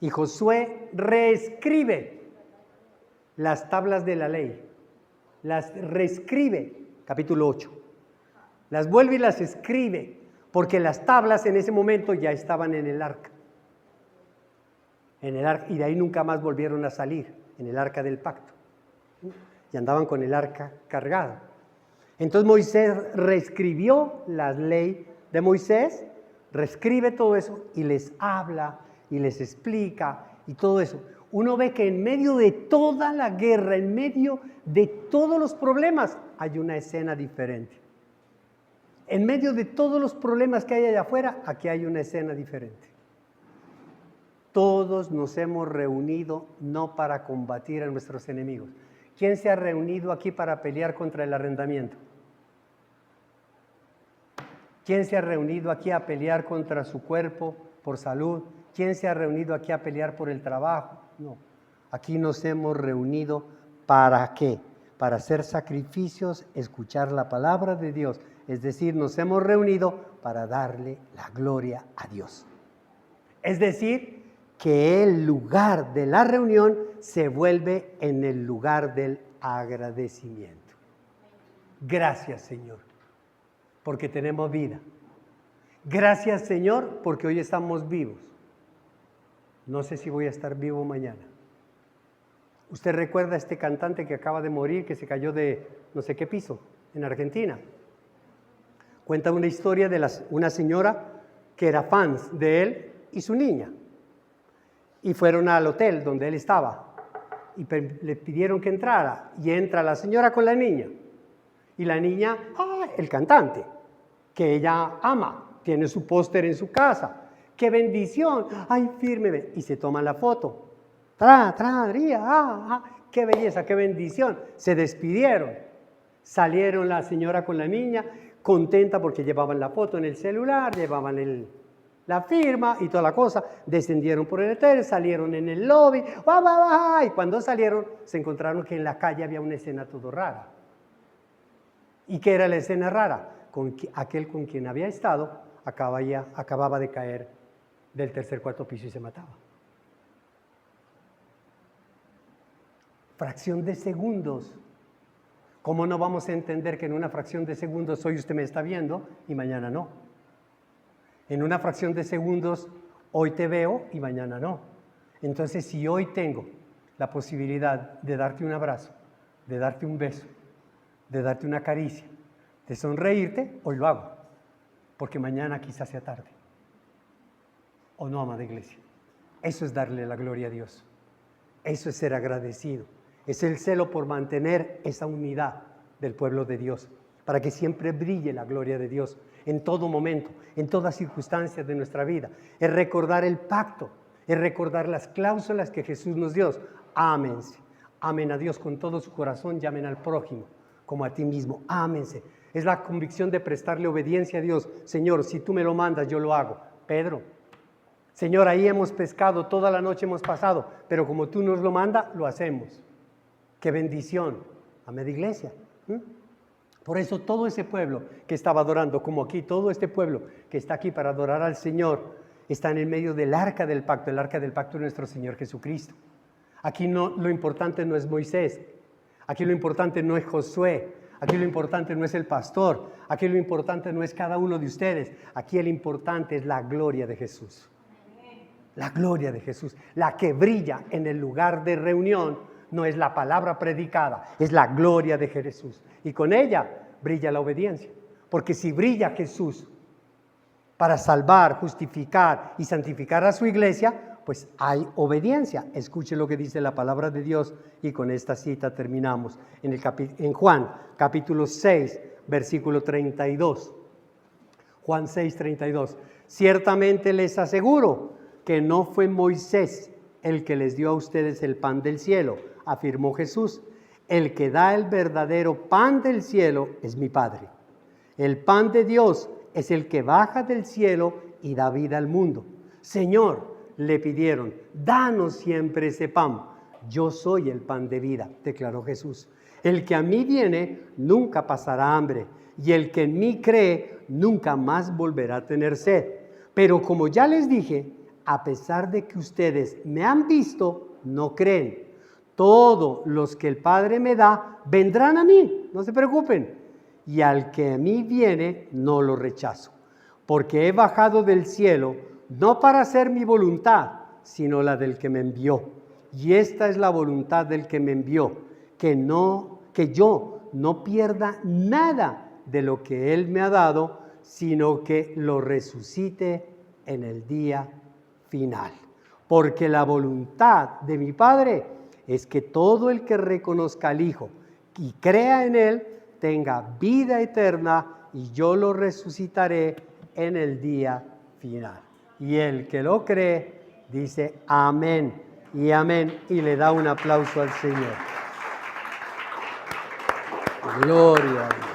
y Josué reescribe las tablas de la ley. Las reescribe, capítulo 8. Las vuelve y las escribe, porque las tablas en ese momento ya estaban en el arca. Y de ahí nunca más volvieron a salir, en el arca del pacto. Y andaban con el arca cargada. Entonces Moisés reescribió la ley de Moisés, reescribe todo eso y les habla y les explica y todo eso. Uno ve que en medio de toda la guerra, en medio de todos los problemas, hay una escena diferente. En medio de todos los problemas que hay allá afuera, aquí hay una escena diferente. Todos nos hemos reunido no para combatir a nuestros enemigos. ¿Quién se ha reunido aquí para pelear contra el arrendamiento? ¿Quién se ha reunido aquí a pelear contra su cuerpo por salud? ¿Quién se ha reunido aquí a pelear por el trabajo? No. Aquí nos hemos reunido ¿para qué? Para hacer sacrificios, escuchar la palabra de Dios. Es decir, nos hemos reunido para darle la gloria a Dios. Es decir, que el lugar de la reunión se vuelve en el lugar del agradecimiento. Gracias, Señor, porque tenemos vida. Gracias, Señor, porque hoy estamos vivos. No sé si voy a estar vivo mañana. ¿Usted recuerda a este cantante que acaba de morir, que se cayó de no sé qué piso en Argentina? Cuenta una historia de una señora que era fans de él y su niña. Y fueron al hotel donde él estaba y le pidieron que entrara. Y entra la señora con la niña. Y la niña, el cantante, que ella ama, tiene su póster en su casa. ¡Qué bendición! ¡Ay, fírmeme! Y se toman la foto. ¡Qué belleza, qué bendición! Se despidieron. Salieron la señora con la niña, contenta porque llevaban la foto en el celular, llevaban la firma y toda la cosa. Descendieron por el hotel, salieron en el lobby. Y cuando salieron, se encontraron que en la calle había una escena todo rara. ¿Y qué era la escena rara? Aquel con quien había estado acababa de caer del tercer, cuarto piso y se mataba. Fracción de segundos. ¿Cómo no vamos a entender que en una fracción de segundos hoy usted me está viendo y mañana no? En una fracción de segundos hoy te veo y mañana no. Entonces, si hoy tengo la posibilidad de darte un abrazo, de darte un beso, de darte una caricia, de sonreírte, hoy lo hago, porque mañana quizás sea tarde. ¿O no, amada iglesia? Eso es darle la gloria a Dios. Eso es ser agradecido. Es el celo por mantener esa unidad del pueblo de Dios, para que siempre brille la gloria de Dios en todo momento, en todas circunstancias de nuestra vida. Es recordar el pacto, es recordar las cláusulas que Jesús nos dio. Ámense, amen a Dios con todo su corazón y amen al prójimo como a ti mismo. Ámense. Es la convicción de prestarle obediencia a Dios. Señor, si tú me lo mandas, yo lo hago. Pedro, Señor, ahí hemos pescado, toda la noche hemos pasado, pero como tú nos lo mandas, lo hacemos. ¡Qué bendición! Amén, iglesia. Por eso todo ese pueblo que estaba adorando, como aquí, todo este pueblo que está aquí para adorar al Señor, está en el medio del arca del pacto. El arca del pacto es nuestro Señor Jesucristo. Aquí no, lo importante no es Moisés, aquí lo importante no es Josué, aquí lo importante no es el pastor, aquí lo importante no es cada uno de ustedes, aquí el importante es la gloria de Jesús. La gloria de Jesús, la que brilla en el lugar de reunión. No es la palabra predicada, es la gloria de Jesús. Y con ella brilla la obediencia. Porque si brilla Jesús para salvar, justificar y santificar a su iglesia, pues hay obediencia. Escuche lo que dice la palabra de Dios y con esta cita terminamos. En Juan, capítulo 6, versículo 32. Juan 6, 32. Ciertamente les aseguro que no fue Moisés el que les dio a ustedes el pan del cielo, afirmó Jesús. El que da el verdadero pan del cielo es mi Padre. El pan de Dios es el que baja del cielo y da vida al mundo. Señor, le pidieron, danos siempre ese pan. Yo soy el pan de vida, declaró Jesús. El que a mí viene nunca pasará hambre, y el que en mí cree nunca más volverá a tener sed. Pero como ya les dije, a pesar de que ustedes me han visto, no creen. Todos los que el Padre me da vendrán a mí, no se preocupen. Y al que a mí viene, no lo rechazo, porque he bajado del cielo no para hacer mi voluntad, sino la del que me envió. Y esta es la voluntad del que me envió, que yo no pierda nada de lo que Él me ha dado, sino que lo resucite en el día final. Porque la voluntad de mi Padre es que todo el que reconozca al Hijo y crea en Él, tenga vida eterna, y yo lo resucitaré en el día final. Y el que lo cree dice amén y amén, y le da un aplauso al Señor. Gloria a Dios.